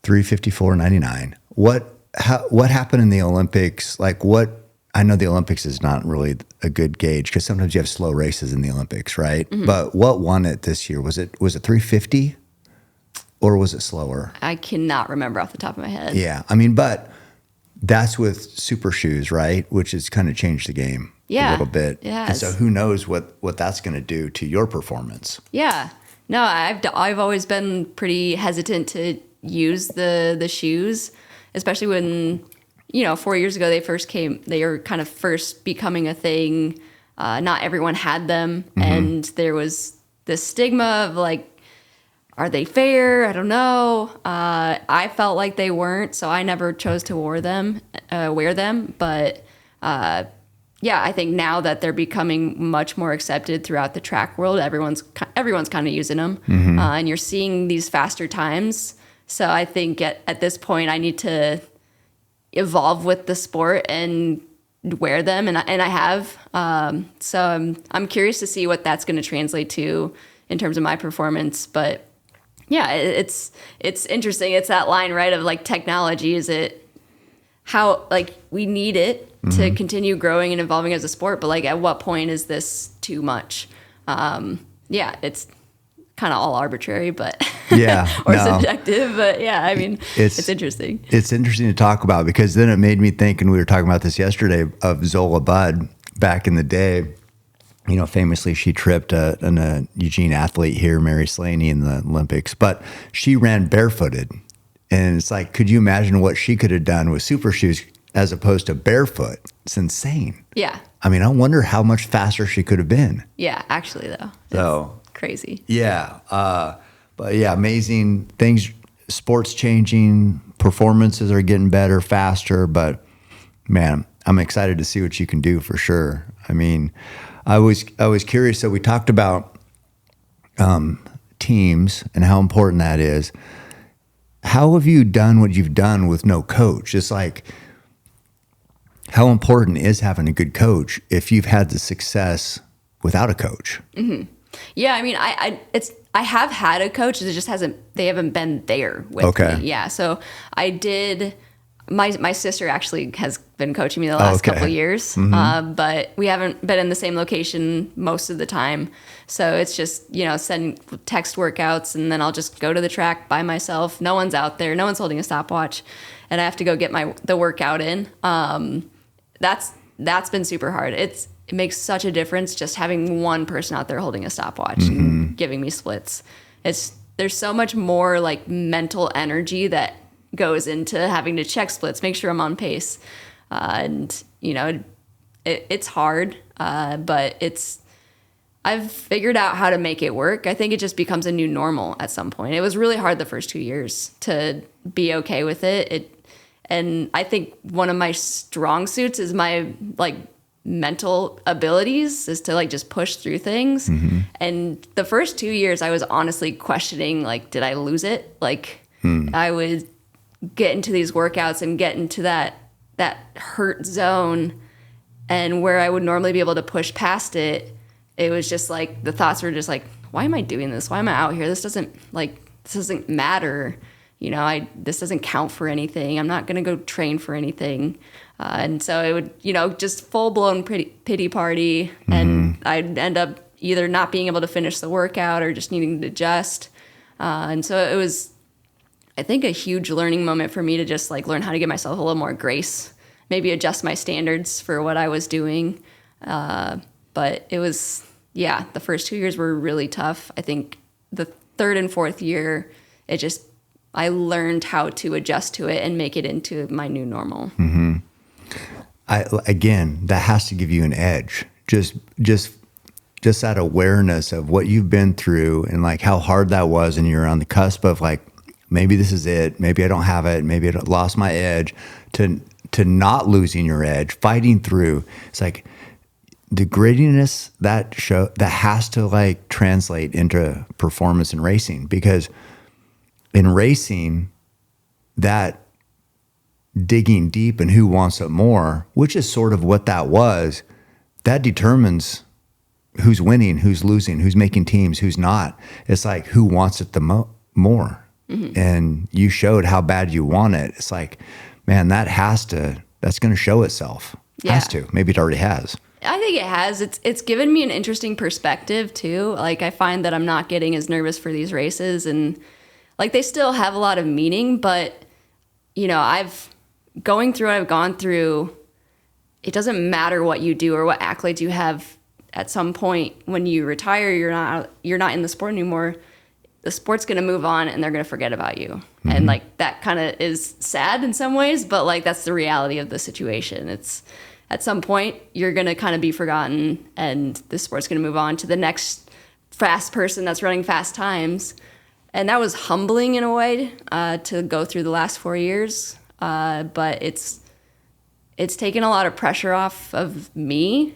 3:54.99. What happened in the Olympics? I know the Olympics is not really a good gauge, because sometimes you have slow races in the Olympics, right? Mm-hmm. But what won it this year? Was it 3:50, or was it slower? I cannot remember off the top of my head. Yeah, I mean, but that's with Supershoes, right? Which has kind of changed the game a little bit. Yeah. And so who knows what that's going to do to your performance? Yeah. No, I've always been pretty hesitant to use the shoes, especially when 4 years ago they were kind of first becoming a thing. Not everyone had them. And there was this stigma of like, are they fair? I don't know. I felt like they weren't, so I never chose to wear them. But I think now that they're becoming much more accepted throughout the track world, everyone's kind of using them, and you're seeing these faster times. So I think at this point, I need to evolve with the sport and wear them, and I have. So I'm curious to see what that's going to translate to in terms of my performance, but. Yeah, it's interesting. It's that line, right, of like technology. Is it how like we need it to continue growing and evolving as a sport, but like at what point is this too much? It's kind of all arbitrary, but or subjective. But yeah, I mean, it's interesting. It's interesting to talk about because then it made me think, and we were talking about this yesterday, of Zola Budd back in the day. Famously, she tripped a Eugene athlete here, Mary Slaney, in the Olympics, but she ran barefooted. And it's like, could you imagine what she could have done with Supershoes as opposed to barefoot? It's insane. Yeah. I mean, I wonder how much faster she could have been. Yeah, actually, though. So crazy. Yeah. But yeah, amazing things, sports changing, performances are getting better, faster. But man, I'm excited to see what you can do for sure. I mean, I was curious. So we talked about teams and how important that is. How have you done what you've done with no coach? It's like, how important is having a good coach if you've had the success without a coach? Mm-hmm. Yeah, I mean, I have had a coach. It just they haven't been there with me. Yeah, so I did. My sister actually has been coaching me the last couple of years, but we haven't been in the same location most of the time. So it's just, send text workouts, and then I'll just go to the track by myself. No one's out there. No one's holding a stopwatch, and I have to go get the workout in. That's been super hard. It makes such a difference just having one person out there holding a stopwatch and giving me splits. There's so much more like mental energy that goes into having to check splits, make sure I'm on pace. And, it's hard, but I've figured out how to make it work. I think it just becomes a new normal at some point. It was really hard the first 2 years to be okay with it. And I think one of my strong suits is my like mental abilities is to like just push through things. And the first 2 years I was honestly questioning, like, did I lose it? Like I would get into these workouts and get into that hurt zone, and where I would normally be able to push past it, it was just like the thoughts were just like, why am I doing this? Why am I out here? This doesn't matter. This doesn't count for anything. I'm not going to go train for anything. And so it would, just full blown pity party. And I'd end up either not being able to finish the workout or just needing to adjust. And so it was, I think, a huge learning moment for me to just like learn how to give myself a little more grace, maybe adjust my standards for what I was doing. But it was, the first 2 years were really tough. I think the third and fourth year, I learned how to adjust to it and make it into my new normal. Again, that has to give you an edge. Just that awareness of what you've been through and like how hard that was, and you're on the cusp of like, maybe this is it. Maybe I don't have it. Maybe I lost my edge. To not losing your edge, fighting through. It's like the grittiness that has to like translate into performance in racing, because in racing, that digging deep and who wants it more, which is sort of what that was, that determines who's winning, who's losing, who's making teams, who's not. It's like who wants it the more. And you showed how bad you want it. It's like, man, that's going to show itself. Yeah. Has to. Maybe it already has. I think it has. It's given me an interesting perspective too. Like I find that I'm not getting as nervous for these races, and like they still have a lot of meaning, but I've gone through, it doesn't matter what you do or what accolades you have. At some point when you retire, you're not in the sport anymore. the sport's going to move on and they're going to forget about you. And like that kind of is sad in some ways, but like that's the reality of the situation. It's at some point you're going to kind of be forgotten and the sport's going to move on to the next fast person that's running fast times. And that was humbling in a way to go through the last 4 years. But it's taken a lot of pressure off of me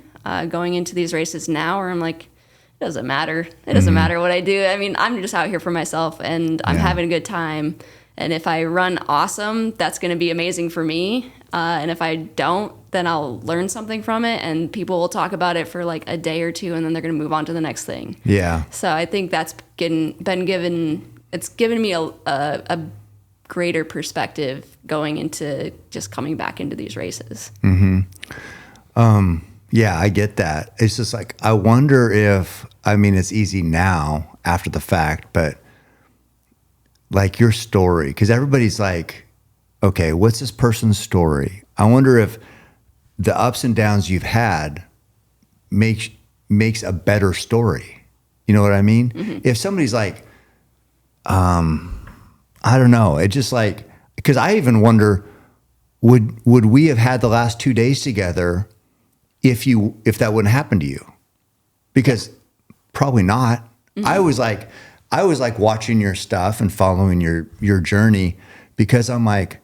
going into these races now, where I'm like, it doesn't matter. It doesn't matter what I do. I mean, I'm just out here for myself, and I'm having a good time. And if I run awesome, that's going to be amazing for me. And if I don't, then I'll learn something from it, and people will talk about it for like a day or two, and then they're going to move on to the next thing. Yeah. So I think that's it's given me a greater perspective going into just coming back into these races. Yeah, I get that. It's just like, I wonder if, I mean, it's easy now after the fact, but like your story, because everybody's like, okay, what's this person's story? I wonder if the ups and downs you've had makes a better story. You know what I mean? If somebody's like, I don't know, it just like, because I even wonder, would we have had the last 2 days together if that wouldn't happen to you? Because probably not. I was like watching your stuff and following your journey, because I'm like,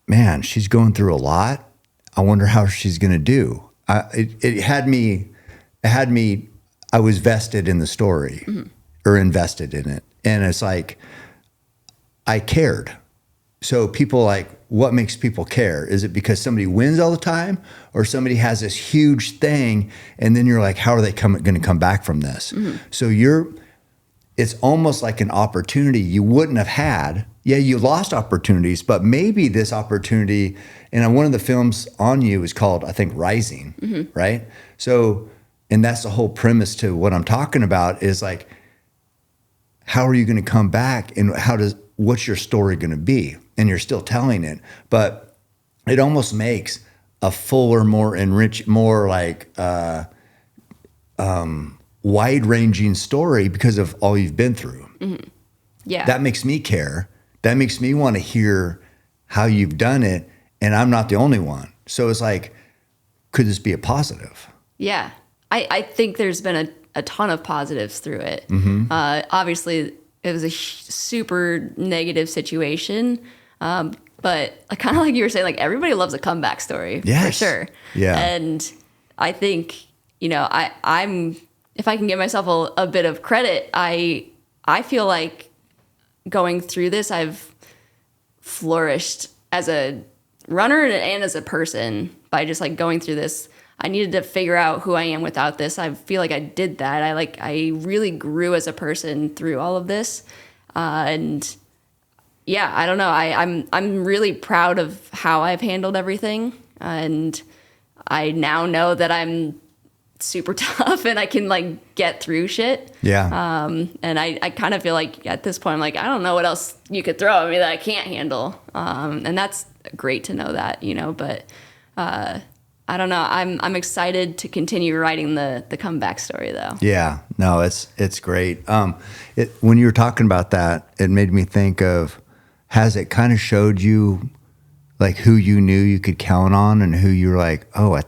man, she's going through a lot. I wonder how she's going to do. It had me, I was vested in the story or invested in it. And it's like, I cared. So people like, what makes people care? Is it because somebody wins all the time, or somebody has this huge thing and then you're like, how are they going to come back from this? So it's almost like an opportunity you wouldn't have had. Yeah, you lost opportunities, but maybe this opportunity, and one of the films on you is called, I think, Rising, right? So, and that's the whole premise to what I'm talking about, is like, how are you going to come back, and what's your story going to be? And you're still telling it, but it almost makes a fuller, more enriched, more like wide-ranging story because of all you've been through. Yeah, that makes me care. That makes me want to hear how you've done it, and I'm not the only one. So it's like, could this be a positive? Yeah, I think there's been a ton of positives through it. Obviously, it was a super negative situation. But kind of like you were saying, like, everybody loves a comeback story, for sure. Yeah. And I think, I'm if I can give myself a bit of credit, I feel like going through this, I've flourished as a runner and as a person by just like going through this. I needed to figure out who I am without this. I feel like I did that. I really grew as a person through all of this. And yeah, I don't know. I'm really proud of how I've handled everything. And I now know that I'm super tough and I can like get through shit. Yeah. And I kind of feel like at this point, I'm like, I don't know what else you could throw at me that I can't handle. And that's great to know that, but I don't know. I'm excited to continue writing the comeback story, though. Yeah, no, it's great. When you were talking about that, it made me think of, has it kind of showed you like who you knew you could count on, and who you were like, oh,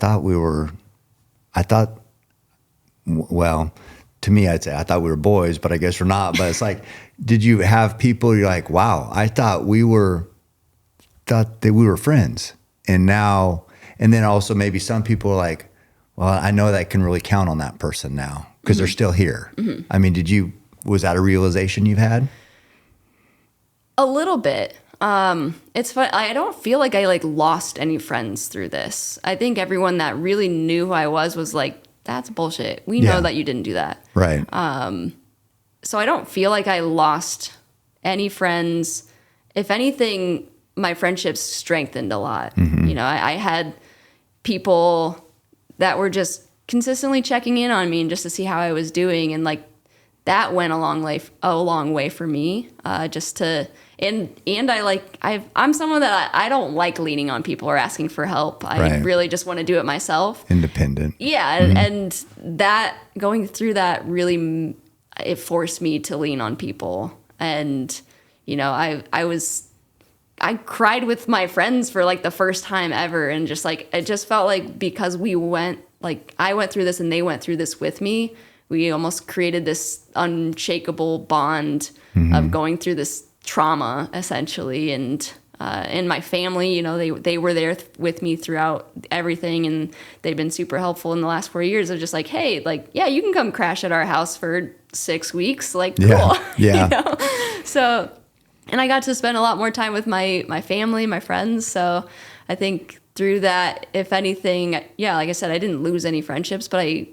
well, to me, I'd say I thought we were boys, but I guess we're not. But it's like, did you have people you're like, wow, I thought that we were friends, and now. And then also maybe some people are like, well, I know that I can really count on that person now because they're still here. I mean, was that a realization you've had? A little bit. It's fun. I don't feel like I like lost any friends through this. I think everyone that really knew who I was like, that's bullshit. We know that you didn't do that. Right. So I don't feel like I lost any friends. If anything, my friendships strengthened a lot. I had people that were just consistently checking in on me and just to see how I was doing, and like that went a long way for me. Just to and I'm someone that I don't like leaning on people or asking for help. I really just want to do it myself. Independent. Yeah, and that going through that really it forced me to lean on people. And, you know, I cried with my friends for like the first time ever. And just like, it just felt like because I went through this and they went through this with me, we almost created this unshakable bond of going through this trauma essentially. And in my family, you know, they were there with me throughout everything, and they've been super helpful in the last 4 years of just like, hey, like, yeah, you can come crash at our house for 6 weeks. Like, cool. Yeah. You know? So, and I got to spend a lot more time with my family, my friends. So I think through that, if anything, yeah, like I said, I didn't lose any friendships, but I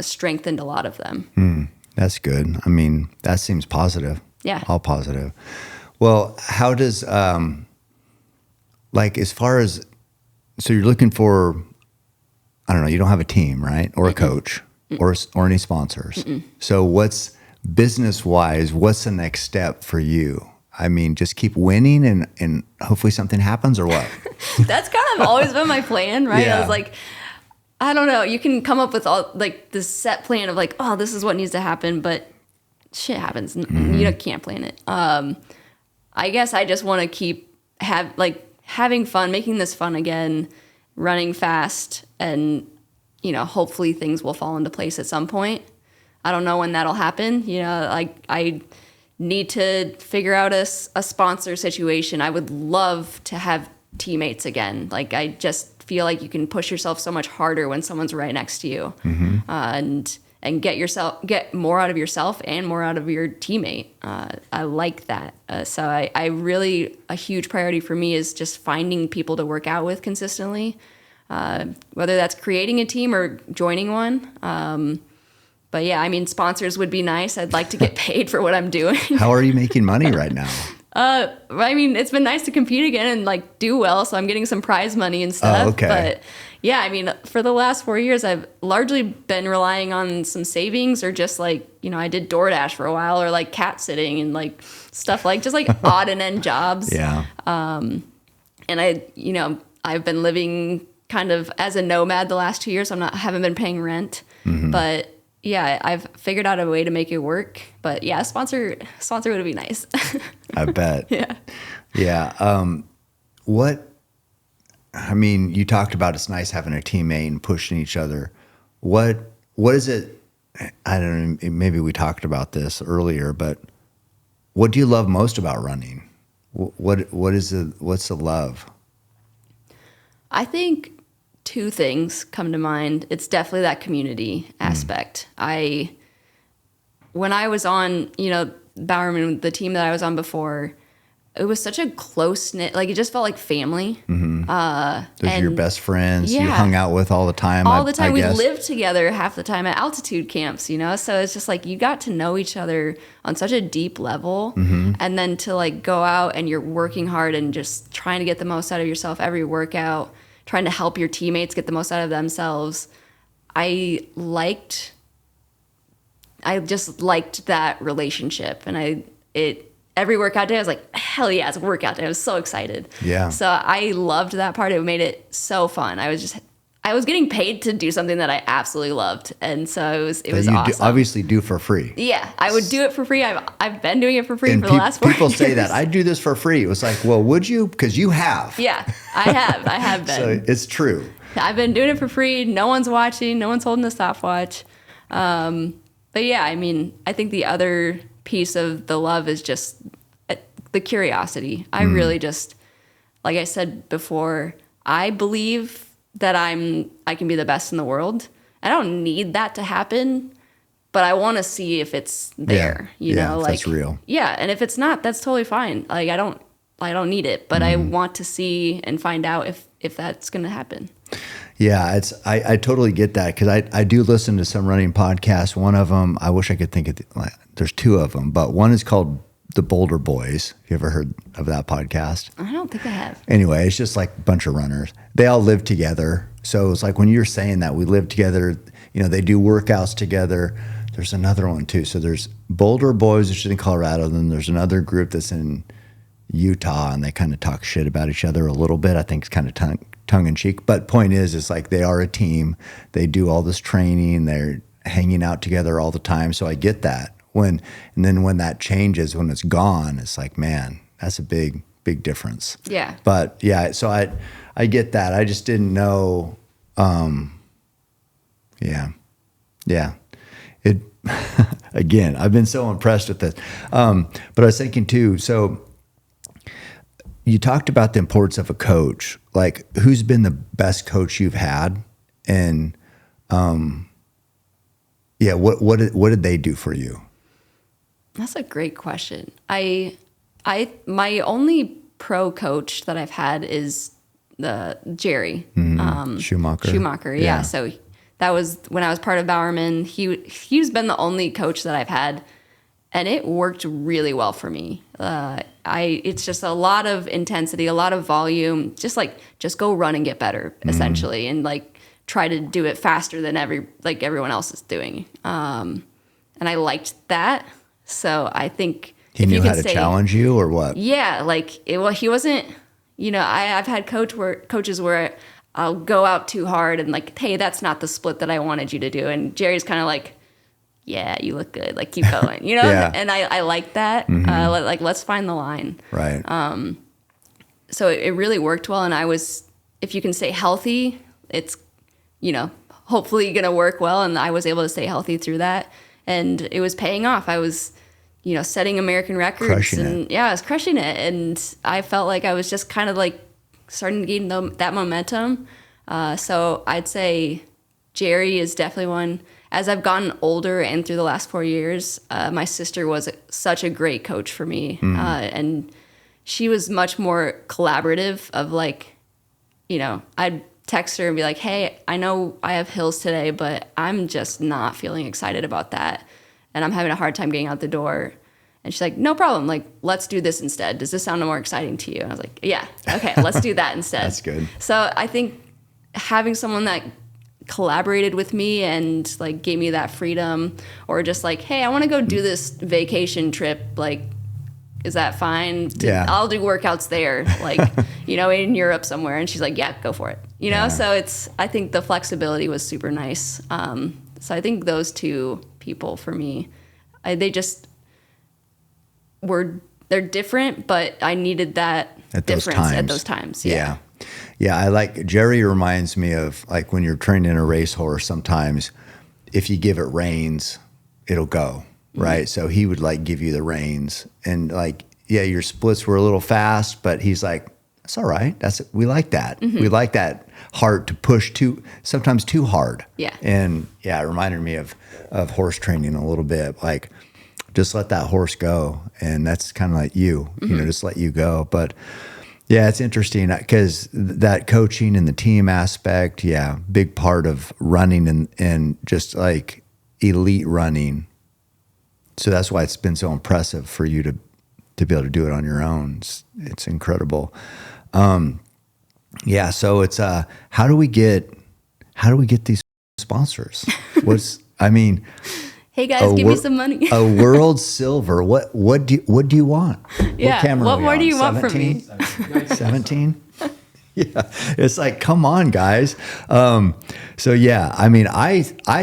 strengthened a lot of them. That's good. I mean, that seems positive. Yeah. All positive. Well, how does, like, as far as, so you're looking for, I don't know, you don't have a team, right? Or a coach or any sponsors. So what's business-wise, what's the next step for you? I mean, just keep winning and hopefully something happens, or what? That's kind of always been my plan, right? Yeah. I was like, I don't know. You can come up with all like this set plan of like, oh, this is what needs to happen, but shit happens. You can't plan it. I guess I just want to keep having fun, making this fun again, running fast, and you know, hopefully things will fall into place at some point. I don't know when that'll happen. You know, like I need to figure out a sponsor situation. I would love to have teammates again. Like I just feel like you can push yourself so much harder when someone's right next to you, and get more out of yourself and more out of your teammate. I like that. So I really, a huge priority for me is just finding people to work out with consistently, whether that's creating a team or joining one. But yeah, I mean, sponsors would be nice. I'd like to get paid for what I'm doing. How are you making money right now? I mean, it's been nice to compete again and like do well. So I'm getting some prize money and stuff. Oh, okay. But yeah, I mean, for the last 4 years, I've largely been relying on some savings or just like, you know, I did DoorDash for a while or like cat sitting and like stuff like just like odd and end jobs. Yeah. And I've been living kind of as a nomad the last 2 years. I haven't been paying rent, but yeah, I've figured out a way to make it work. But yeah, sponsor would be nice. I bet. Yeah. Yeah. I mean, you talked about it's nice having a teammate and pushing each other. What is it? I don't know. Maybe we talked about this earlier, but what do you love most about running? What's the love? I think two things come to mind. It's definitely that community aspect. When I was on, you know, Bowerman, the team that I was on before, it was such a close-knit, like it just felt like family. Those are your best friends you Yeah. hung out with all the time. All the time. I We guess. lived together half the time at altitude camps, you know? So it's just like you got to know each other on such a deep level. And then to like go out and you're working hard and just trying to get the most out of yourself every workout, trying to help your teammates get the most out of themselves. I just liked that relationship. And every workout day, I was like, hell yeah, it's a workout day. I was so excited. Yeah. So I loved that part. It made it so fun. I was getting paid to do something that I absolutely loved. And so it was awesome. Obviously do for free. Yeah, I would do it for free. I've been doing it for free And for the last 4 years. people say that. I do this for free. It was like, well, would you? Because you have. Yeah, I have been. So it's true. I've been doing it for free. No one's watching. No one's holding a stopwatch. But yeah, I mean, I think the other piece of the love is just the curiosity. I really just, like I said before, I believe that I can be the best in the world. I don't need that to happen, but I want to see if it's there. You know, if like that's real. Yeah, and if it's not, that's totally fine. Like I don't need it, but I want to see and find out if that's going to happen. Yeah, I totally get that because I do listen to some running podcasts. One of them, I wish I could think of, there's two of them, but one is called The Boulder Boys. Have you ever heard of that podcast? I don't think I have. Anyway, it's just like a bunch of runners. They all live together. So it's like when you're saying that we live together, you know, they do workouts together. There's another one too. So there's Boulder Boys, which is in Colorado. Then there's another group that's in Utah, and they kind of talk shit about each other a little bit. I think it's kind of tongue in cheek. But point is, it's like they are a team. They do all this training. They're hanging out together all the time. So I get that. and then when that changes, when it's gone, it's like, man, that's a big difference. Yeah. But yeah, so I get that. I just didn't know. Yeah. It again, I've been so impressed with this. But I was thinking too, so you talked about the importance of a coach. Like, who's been the best coach you've had? And what did they do for you? That's a great question. My only pro coach that I've had is the Jerry Schumacher. Yeah. So that was when I was part of Bowerman. He's been the only coach that I've had, and it worked really well for me. It's just a lot of intensity, a lot of volume. Just go run and get better, essentially, and like try to do it faster than everyone else is doing. And I liked that. So I think he knew how to challenge you, or what? Yeah, he wasn't. I've had coaches where I'll go out too hard and like, hey, that's not the split that I wanted you to do. And Jerry's kind of like, yeah, you look good. Like, keep going, Yeah. And I like that. Let's find the line. Right. So it really worked well. And if you can stay healthy, it's, hopefully going to work well. And I was able to stay healthy through that. And it was paying off. I was, setting American records. I was crushing it. And I felt like I was just kind of like starting to gain that momentum. So I'd say Jerry is definitely one. As I've gotten older and through the last 4 years, my sister was such a great coach for me. And she was much more collaborative of like, I'd text her and be like, hey, I know I have hills today, but I'm just not feeling excited about that. And I'm having a hard time getting out the door. And she's like, no problem. Like, let's do this instead. Does this sound more exciting to you? And I was like, yeah, okay, let's do that instead. That's good. So I think having someone that collaborated with me and like gave me that freedom, or just like, hey, I want to go do this vacation trip. Like, is that fine? I'll do workouts there, like, in Europe somewhere. And she's like, yeah, go for it. So I think the flexibility was super nice. So I think those two people for me, they just they're different, but I needed that difference at those times. Yeah. I like Jerry reminds me of like when you're training a racehorse, sometimes if you give it reins, it'll go. Right. So he would like give you the reins, and like, your splits were a little fast, but he's like, it's all right. We like that. We like that heart to push sometimes too hard. Yeah. And it reminded me of horse training a little bit. Like, just let that horse go. And that's kind of like you, just let you go. But yeah, it's interesting because that coaching and the team aspect, big part of running and just like elite running. So that's why it's been so impressive for you to be able to do it on your own. It's incredible. So it's how do we get these sponsors? Hey guys, give me some money. A world silver. What do you want? Yeah. What camera What more do you want from me? 17? Yeah. It's like, come on, guys. I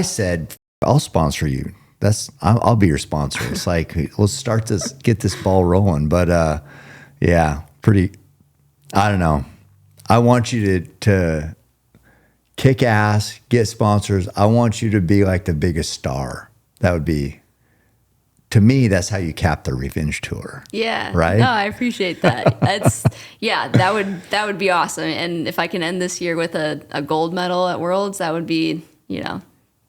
said, I'll sponsor you. I'll be your sponsor. It's like, let's get this ball rolling. But I don't know. I want you to kick ass, get sponsors. I want you to be like the biggest star. That would be, to me, that's how you cap the revenge tour. Yeah. Right? No, I appreciate that. That would be awesome. And if I can end this year with a gold medal at Worlds, that would be,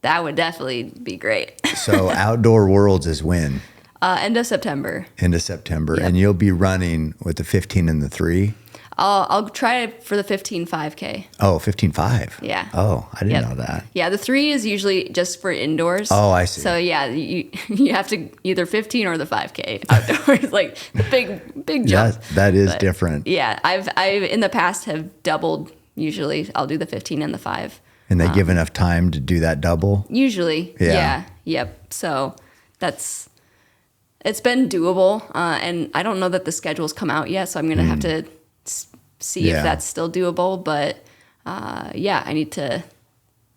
that would definitely be great. So Outdoor Worlds is when? End of September. End of September. Yep. And you'll be running with the 15 and the 3? I'll try for the 15 5K. Oh, 15.5. Yeah. Oh, I didn't know that. Yeah, the 3 is usually just for indoors. Oh, I see. So yeah, you have to either 15 or the 5K outdoors. Like the big jump. That is different. Yeah, I've in the past have doubled. Usually, I'll do the 15 and the 5. And they give enough time to do that double? Usually, yeah. Yep. So it's been doable, and I don't know that the schedule's come out yet, so I'm gonna have to see if that's still doable. But I'm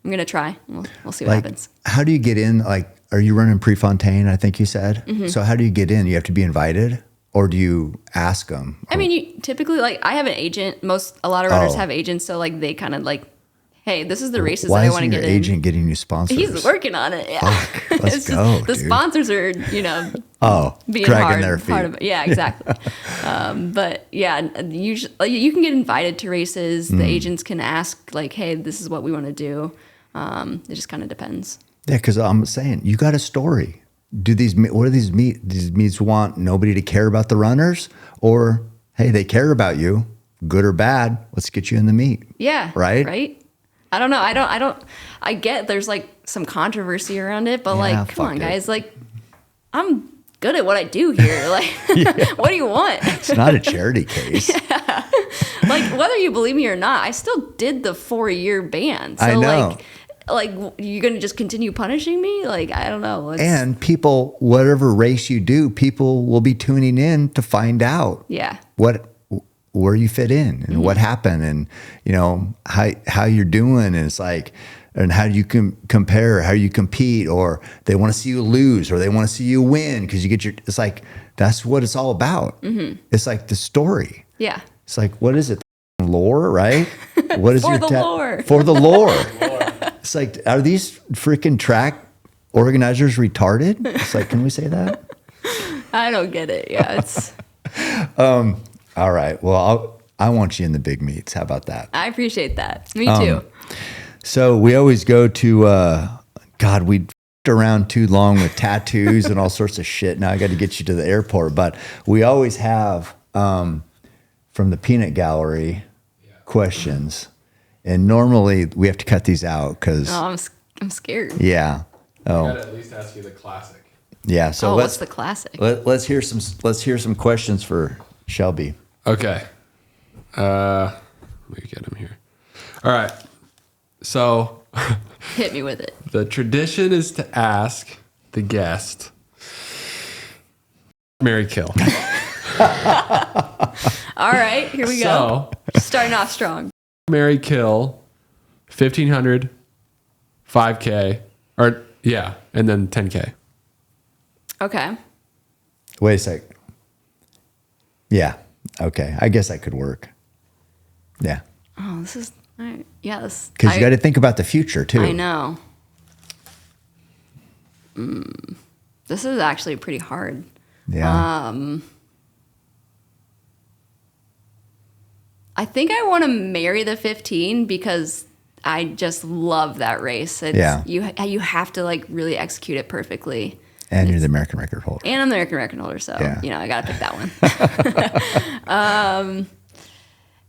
gonna try. We'll see what happens. How do you get in? Like, are you running Prefontaine? I think you said. So how do you get in? You have to be invited, or do you ask them? I mean, you typically like I have an agent. A lot of runners Oh. have agents, so like they kind of like, hey, this is the races Why that I isn't want to your get in. agent getting you sponsors? He's working on it. Yeah. Fuck, let's It's go, the dude. sponsors are, being dragging hard, their feet. part of it. Yeah, exactly. But yeah, usually you can get invited to races. The agents can ask like, hey, this is what we want to do. It just kind of depends. Yeah, because I'm saying you got a story. What do these meets want nobody to care about the runners, or hey, they care about you, good or bad? Let's get you in the meet. Yeah. Right. Right. I don't know. I get there's like some controversy around it, but Yeah, like, come fuck on, it. guys. Like, I'm good at what I do here. Like, what do you want? It's not a charity case. Like, whether you believe me or not, I still did the 4-year ban. So I know. like, you're going to just continue punishing me? Like, I don't know. And people, whatever race you do, people will be tuning in to find out Yeah. where you fit in and what happened, and how you're doing, and it's like, and how you can compare, how you compete, or they want to see you lose, or they want to see you win because you get it's like that's what it's all about. It's like the story. Yeah. It's like, what is it? Lore, right? What is For your the lore. For the lore. It's like, are these freaking track organizers retarded? It's like, can we say that? I don't get it. Yeah. It's. All right. Well, I want you in the big meets. How about that? I appreciate that. Me too. So we always go to, God, we f***ed around too long with tattoos and all sorts of shit. Now I got to get you to the airport. But we always have, from the peanut gallery, questions. And normally we have to cut these out because, Oh, I'm scared. yeah. I Oh, gotta at least ask you the classic. yeah. So What's the classic? let's hear some questions for Shelby. Okay. Let me get him here. All right. So Hit me with it. the tradition is to ask the guest, marry, kill. All right, here we go. So Starting off strong. marry, kill, 1,500, 5K, or yeah, and then 10K. Okay. Wait a sec. Yeah. Okay. I guess that could work. Yeah. Oh, this is all right. Yeah, this. Because you got to think about the future too. I know. This is actually pretty hard. Yeah. I think I want to marry the 15 because I just love that race. It's, Yeah. You have to like really execute it perfectly. And you're the American record holder. And I'm the American record holder, so Yeah. I got to pick that one.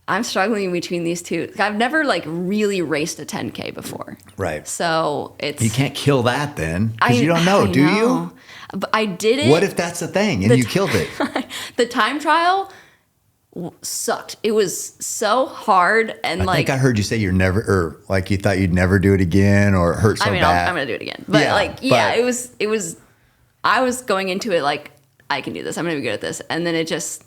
I'm struggling between these two. I've never like really raced a 10K before, Right. so it's You can't kill that then because you don't know, do you? But I did it. What if that's the thing and you killed it? The time trial sucked. It was so hard and I like. think I heard you say you're never, or like you thought you'd never do it again, or it hurt so I mean, bad. I'm gonna do it again, but Yeah, but- it was. I was going into it like I can do this. I'm gonna be good at this, and then it just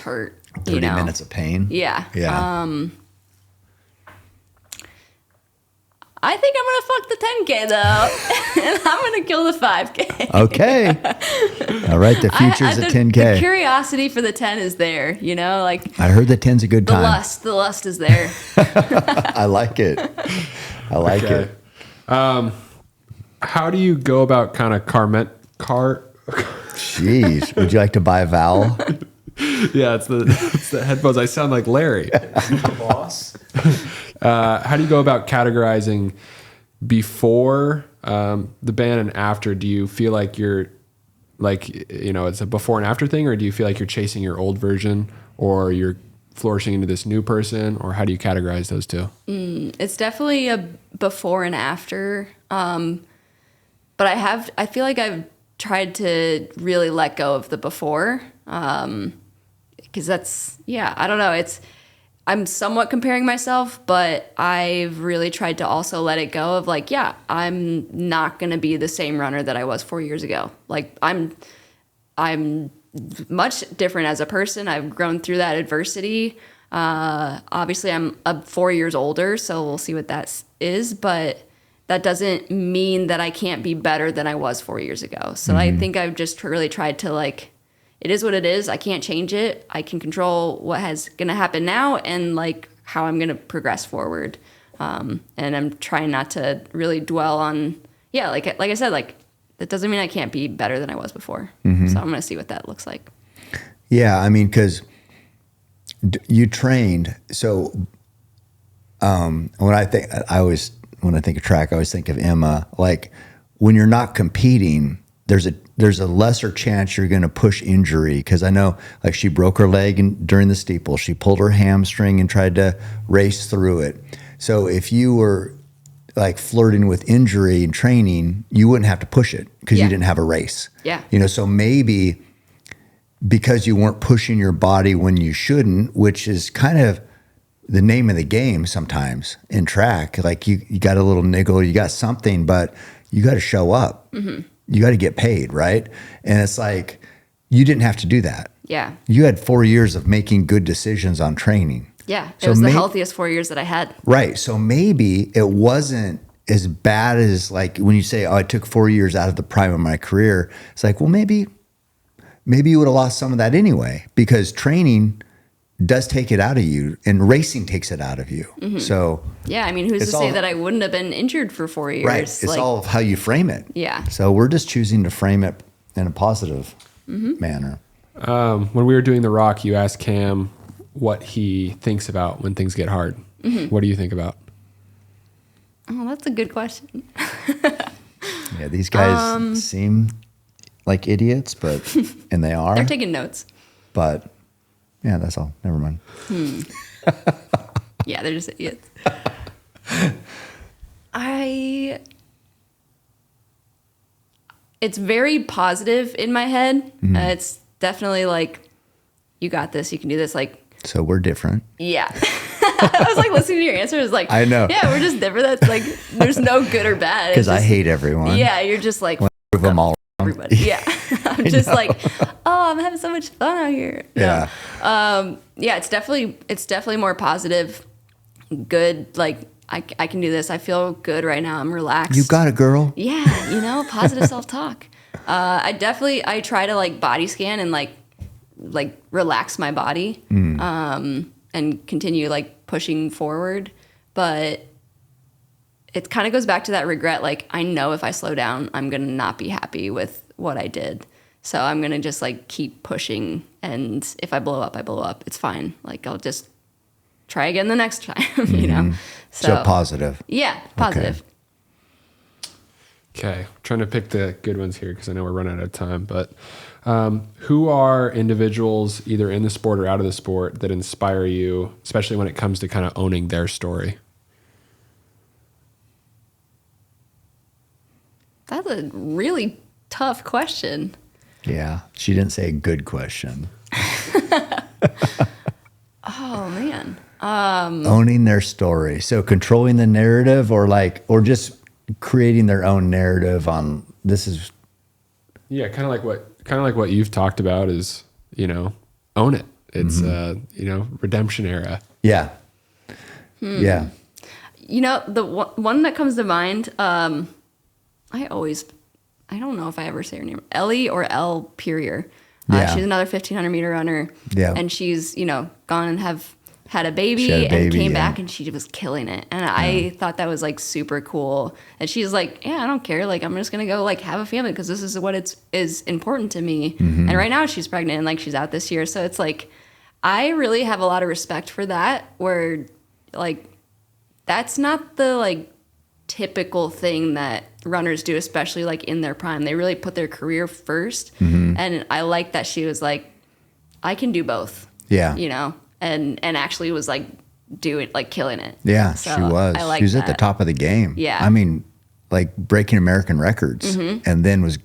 hurt. 30 minutes of pain. Yeah. Yeah. I think I'm gonna fuck the 10K though, and I'm gonna kill the 5K. Okay. All right. The future's a 10K. The curiosity for the 10 is there. Like I heard the 10's a good the time. lust is there. I like it. I like Okay. it. How do you go about kind of Jeez. Would you like to buy a vowel? Yeah, it's the headphones. I sound like Larry. Boss. How do you go about categorizing before the ban and after? Do you feel like you're it's a before and after thing, or do you feel like you're chasing your old version, or you're flourishing into this new person, or how do you categorize those two? It's definitely a before and after. But I feel like I've tried to really let go of the before. Because I don't know. I'm somewhat comparing myself, but I've really tried to also let it go of like, yeah, I'm not going to be the same runner that I was 4 years ago. Like I'm much different as a person. I've grown through that adversity. Obviously I'm 4 years older, so we'll see what that is. But that doesn't mean that I can't be better than I was 4 years ago. So I think I've just really tried to like, it is what it is. I can't change it. I can control what has going to happen now and like how I'm going to progress forward. And I'm trying not to really dwell on, like I said, like that doesn't mean I can't be better than I was before. So I'm going to see what that looks like. Yeah. I mean, cause you trained. So, when I think of track, I always think of Emma, like when you're not competing, there's a lesser chance you're going to push injury. Cause I know like she broke her leg during the steeple, she pulled her hamstring and tried to race through it. So if you were like flirting with injury and training, you wouldn't have to push it because you didn't have a race. Yeah. You know, so maybe because you weren't pushing your body when you shouldn't, which is kind of the name of the game sometimes in track, like you got a little niggle, you got something, but you got to show up. You got to get paid, right? And it's like, you didn't have to do that. Yeah. You had 4 years of making good decisions on training. Yeah. It was the healthiest 4 years that I had. Right. So maybe it wasn't as bad as like when you say, oh, I took 4 years out of the prime of my career. It's like, well, maybe you would have lost some of that anyway, because training does take it out of you and racing takes it out of you. So yeah, I mean, who's to say that I wouldn't have been injured for 4 years? Right. It's like, all of how you frame it. Yeah. So we're just choosing to frame it in a positive manner. When we were doing The Rock, you asked Cam what he thinks about when things get hard. What do you think about? Oh, that's a good question. Yeah, these guys seem like idiots, and they are. They're taking notes. But yeah, that's all. Never mind. Yeah, they're just idiots. It's very positive in my head. It's definitely like, you got this, you can do this. Like, so we're different. Yeah. I was like listening to your answer. It's like, I know. Yeah, we're just different. That's like, there's no good or bad. Because I hate everyone. Yeah, you're just like, prove them all. Everybody. Yeah. I'm just like, oh, I'm having so much fun out here. Yeah. Yeah, it's definitely more positive, good. Like, I can do this. I feel good right now. I'm relaxed. You got it, girl. Yeah, positive self-talk. I try to like body scan and like relax my body and continue like pushing forward. But it kind of goes back to that regret. Like, I know if I slow down, I'm going to not be happy with what I did. So I'm going to just like keep pushing. And if I blow up, I blow up. It's fine. Like, I'll just try again the next time, you know? So positive. Yeah, positive. Okay. Trying to pick the good ones here because I know we're running out of time. But who are individuals either in the sport or out of the sport that inspire you, especially when it comes to kind of owning their story? That's a really tough question. Yeah. She didn't say a good question. Oh, man. Owning their story. So controlling the narrative or just creating their own narrative on this is. Yeah. Kind of like what you've talked about is, own it. It's, redemption era. Yeah. Yeah. The one that comes to mind, I don't know if I ever say her name, Ellie or Elle Purier. She's another 1,500 meter runner. Yeah. And she's, gone and had a baby and came back and she was killing it. And I thought that was like super cool. And she's like, yeah, I don't care. Like, I'm just going to go like have a family because this is what is important to me. And right now she's pregnant and like she's out this year. So it's like, I really have a lot of respect for that, where like, that's not the like typical thing that runners do, especially like in their prime. They really put their career first. And I like that she was like, I can do both. Yeah. And actually was like killing it. Yeah, so she was. She was at the top of the game. Yeah. I mean, like breaking American records and then was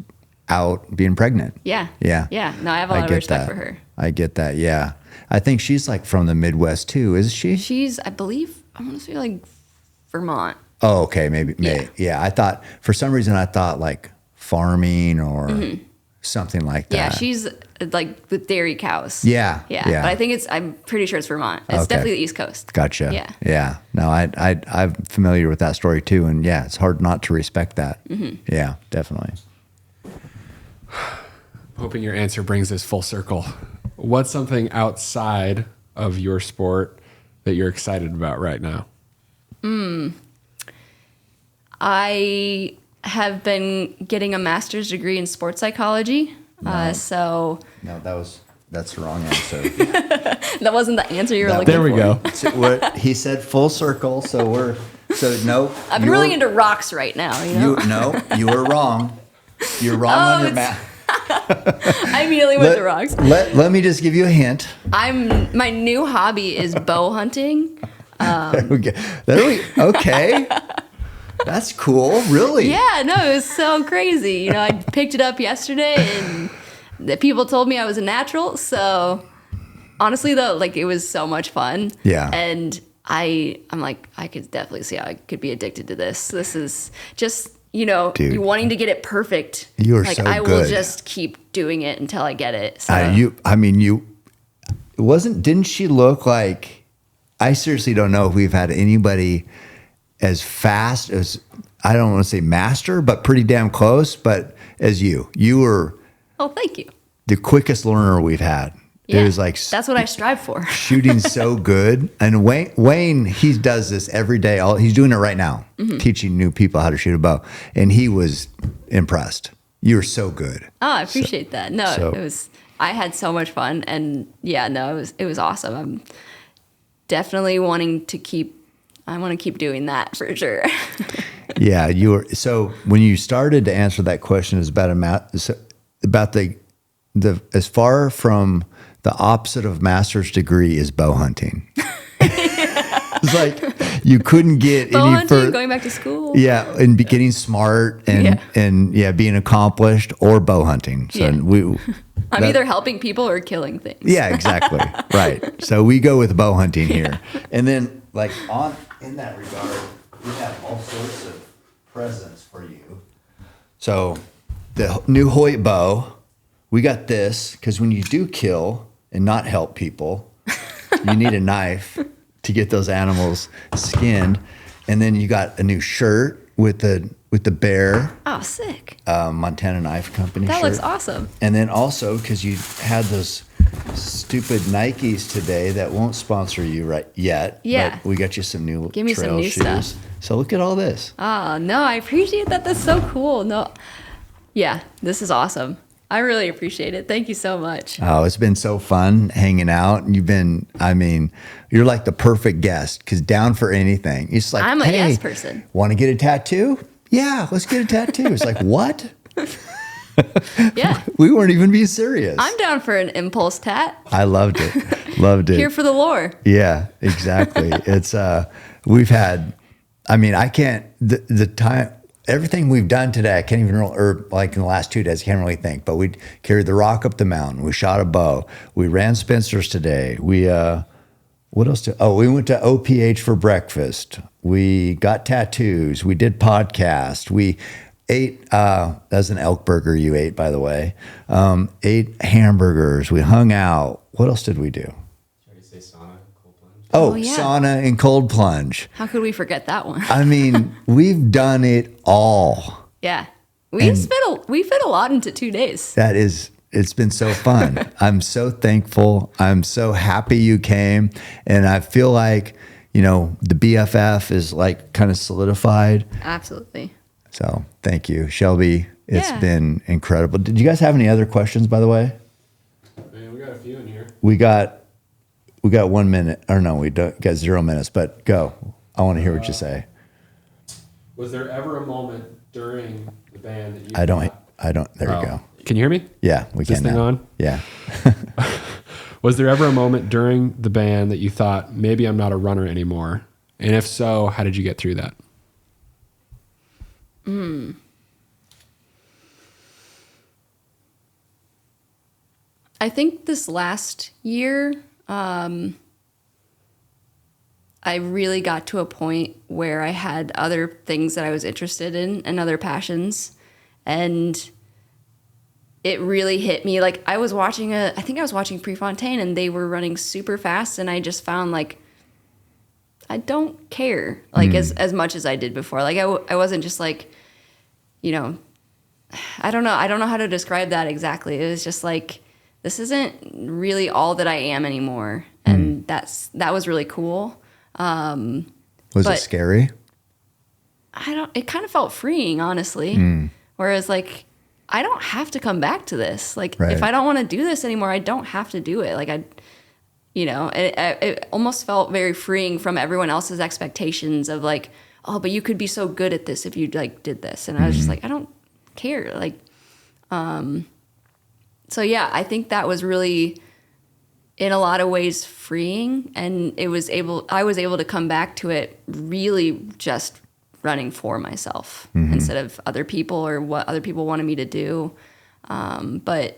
out being pregnant. Yeah. Yeah. Yeah. No, I have a lot of respect for her. I get that. Yeah. I think she's like from the Midwest too, is she? She's, I believe, I want to say like Vermont. Oh, okay. Maybe. Yeah. I thought, for some reason, like farming or something like that. Yeah. like with dairy cows. Yeah. Yeah. But I think I'm pretty sure it's Vermont. It's definitely the East Coast. Gotcha. Yeah. Yeah. No, I'm familiar with that story too. And yeah, it's hard not to respect that. Mm-hmm. Yeah, definitely. Hoping your answer brings this full circle. What's something outside of your sport that you're excited about right now? I have been getting a master's degree in sports psychology. So No, that's the wrong answer. that wasn't the answer you were looking for. There we go. So he said full circle, so no. I've been really into rocks right now, you know? You were wrong. You're wrong on your math. I immediately went to rocks. Let me just give you a hint. My new hobby is bow hunting. Okay. That's cool. Really? Yeah, no, it was so crazy. You know, I picked it up yesterday and the people told me I was a natural. So honestly though, like it was so much fun. Yeah. And I'm like, I could definitely see how I could be addicted to this. This is just, you know, Dude, you wanting to get it perfect. You are like, so I good. will just keep doing it until I get it. So didn't she look like, I seriously don't know if we've had anybody as fast as, I don't want to say master, but pretty damn close, but as you were oh, thank you. the quickest learner we've had. Yeah, It was like that's what I strive for. shooting so good. And Wayne, he does this every day. He's doing it right now, teaching new people how to shoot a bow. And he was impressed. You were so good. Oh, I appreciate that. No, I had so much fun, and yeah, no, it was awesome. I'm definitely wanting to keep doing that for sure. Yeah, you were. So when you started to answer that question, is about the as far from the opposite of master's degree is bow hunting. It's like you couldn't get bow any hunting, further. going back to school. Yeah, and getting smart and being accomplished, or bow hunting. So I'm either helping people or killing things. Yeah, exactly. Right. So we go with bow hunting here. And then like in that regard, we have all sorts of presents for you. So the new Hoyt bow, we got this because when you do kill and not help people, you need a knife to get those animals skinned. And then you got a new shirt with the bear. Oh, sick. Montana Knife Company That shirt. looks awesome. And then also, because you had those stupid Nikes today that won't sponsor you right yet. Yeah. But we got you some new Give me some trail new shoes. stuff. So look at all this. Oh, no, I appreciate that. That's so cool. No, yeah, this is awesome. I really appreciate it. Thank you so much. Oh, it's been so fun hanging out. You're like the perfect guest because down for anything. It's like, I'm a hey, yes person. Want to get a tattoo? Yeah, let's get a tattoo. It's like, what? Yeah. We weren't even being serious. I'm down for an impulse tat. I loved it. Loved it. Here for the lore. Yeah, exactly. It's we've had, I can't the time, everything we've done today, I can't even or like in the last 2 days, I can't really think, but we carried the rock up the mountain, we shot a bow, we ran Spencer's today, we what else we went to OPH for breakfast, we got tattoos, we did podcast, we ate that's an elk burger you ate, by the way, ate hamburgers, we hung out. What else did we do? Oh, yeah. Sauna and cold plunge. How could we forget that one? We've done it all. Yeah. We fit a lot into 2 days. It's been so fun. I'm so thankful. I'm so happy you came. And I feel like, the BFF is like kind of solidified. Absolutely. So thank you, Shelby. It's been incredible. Did you guys have any other questions, by the way? Man, we got a few in here. We got 1 minute. Or no, we got 0 minutes, but go. I want to hear what you say. Was there ever a moment during the band that you I don't. There you go. Can you hear me? Yeah, we Is this can thing now. on? Yeah. Was there ever a moment during the band that you thought, maybe I'm not a runner anymore? And if so, how did you get through that? I think this last year, I really got to a point where I had other things that I was interested in and other passions. And it really hit me. Like I was watching I think I was watching Prefontaine and they were running super fast and I just found like, I don't care like as much as I did before. Like I wasn't just like, you know, I don't know how to describe that exactly. It was just like, this isn't really all that I am anymore. And that was really cool. Was it scary? It kind of felt freeing, honestly. Whereas like, I don't have to come back to this. Like if I don't want to do this anymore, I don't have to do it. Like it almost felt very freeing from everyone else's expectations of like, oh, but you could be so good at this if you like did this. And I was just like, I don't care. Like, so yeah, I think that was really in a lot of ways freeing. And I was able to come back to it really just running for myself instead of other people or what other people wanted me to do. But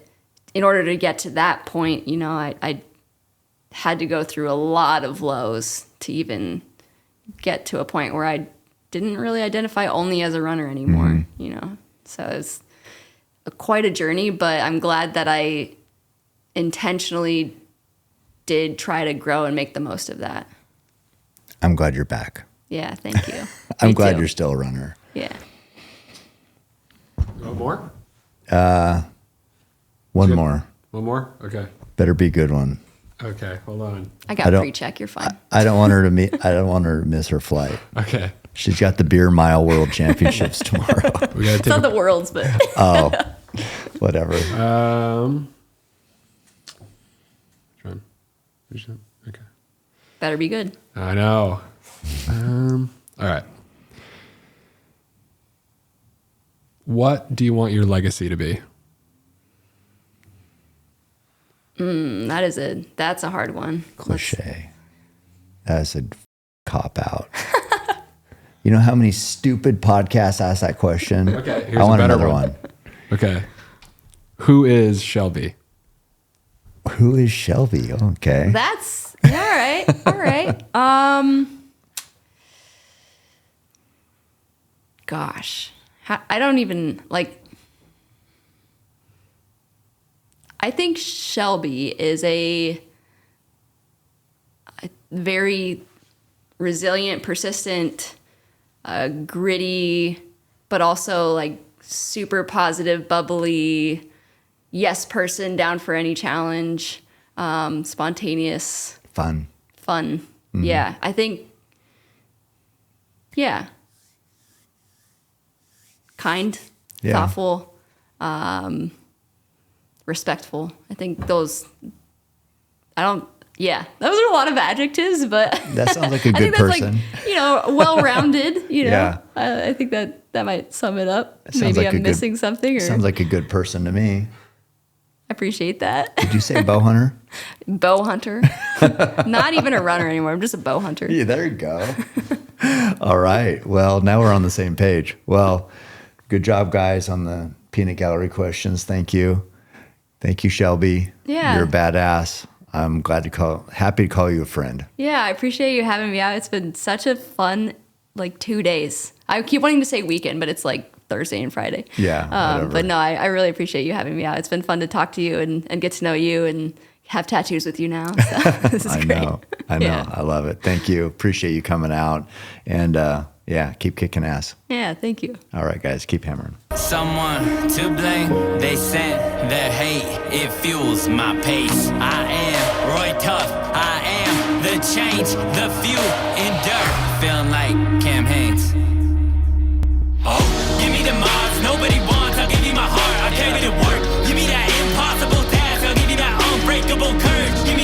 in order to get to that point, you know, I had to go through a lot of lows to even get to a point where I didn't really identify only as a runner anymore, you know? So it's quite a journey, but I'm glad that I intentionally did try to grow and make the most of that. I'm glad you're back. Yeah, thank you. I'm Me glad too. you're still a runner. Yeah. One more? One more. One more? Okay. Better be a good one. Okay, hold on. I got pre-check. You're fine. I don't want her to I don't want her to miss her flight. Okay. She's got the beer mile world championships tomorrow. We gotta It's not the world's, but Oh, whatever. Which one? Okay. better be good. I know. All right. What do you want your legacy to be? That's a hard one. Cliche. That's a cop out. You know how many stupid podcasts ask that question? Okay, here's I want a better another one. one. Okay. Who is Shelby? Who is Shelby? Okay. That's all right. All right. Gosh, I don't even like. I think Shelby is a very resilient, persistent, gritty, but also like super positive, bubbly, yes person, down for any challenge, spontaneous, Fun. Mm-hmm. Yeah, I think, yeah. Kind, thoughtful, respectful. I think those, those are a lot of adjectives, but That sounds like a I good think that's person. like, well-rounded, Yeah. I think that might sum it up. Sounds Maybe like a I'm good- missing something, or Sounds like a good person to me. I appreciate that. Did you say bow hunter? Bow hunter. Not even a runner anymore. I'm just a bow hunter. Yeah, there you go. All right. Well, now we're on the same page. Well, good job, guys, on the peanut gallery questions. Thank you. Thank you, Shelby. Yeah. You're a badass. I'm happy to call you a friend. Yeah, I appreciate you having me out. It's been such a fun, 2 days. I keep wanting to say weekend, but it's like Thursday and Friday. Yeah, whatever. But no, I really appreciate you having me out. It's been fun to talk to you and get to know you and have tattoos with you now. So this is I great. know. Yeah. I love it. Thank you. Appreciate you coming out. And keep kicking ass. Yeah, thank you. All right, guys, keep hammering. Someone to blame, they sent their hate, it fuels my pace. I am Roy Tough, I am the change, the fuel in dirt, feeling like Cam Haynes. Oh, give me the Mars, nobody wants, I'll give you my heart, I'll carry it to work. Give me that impossible task, I'll give you that unbreakable courage. Give me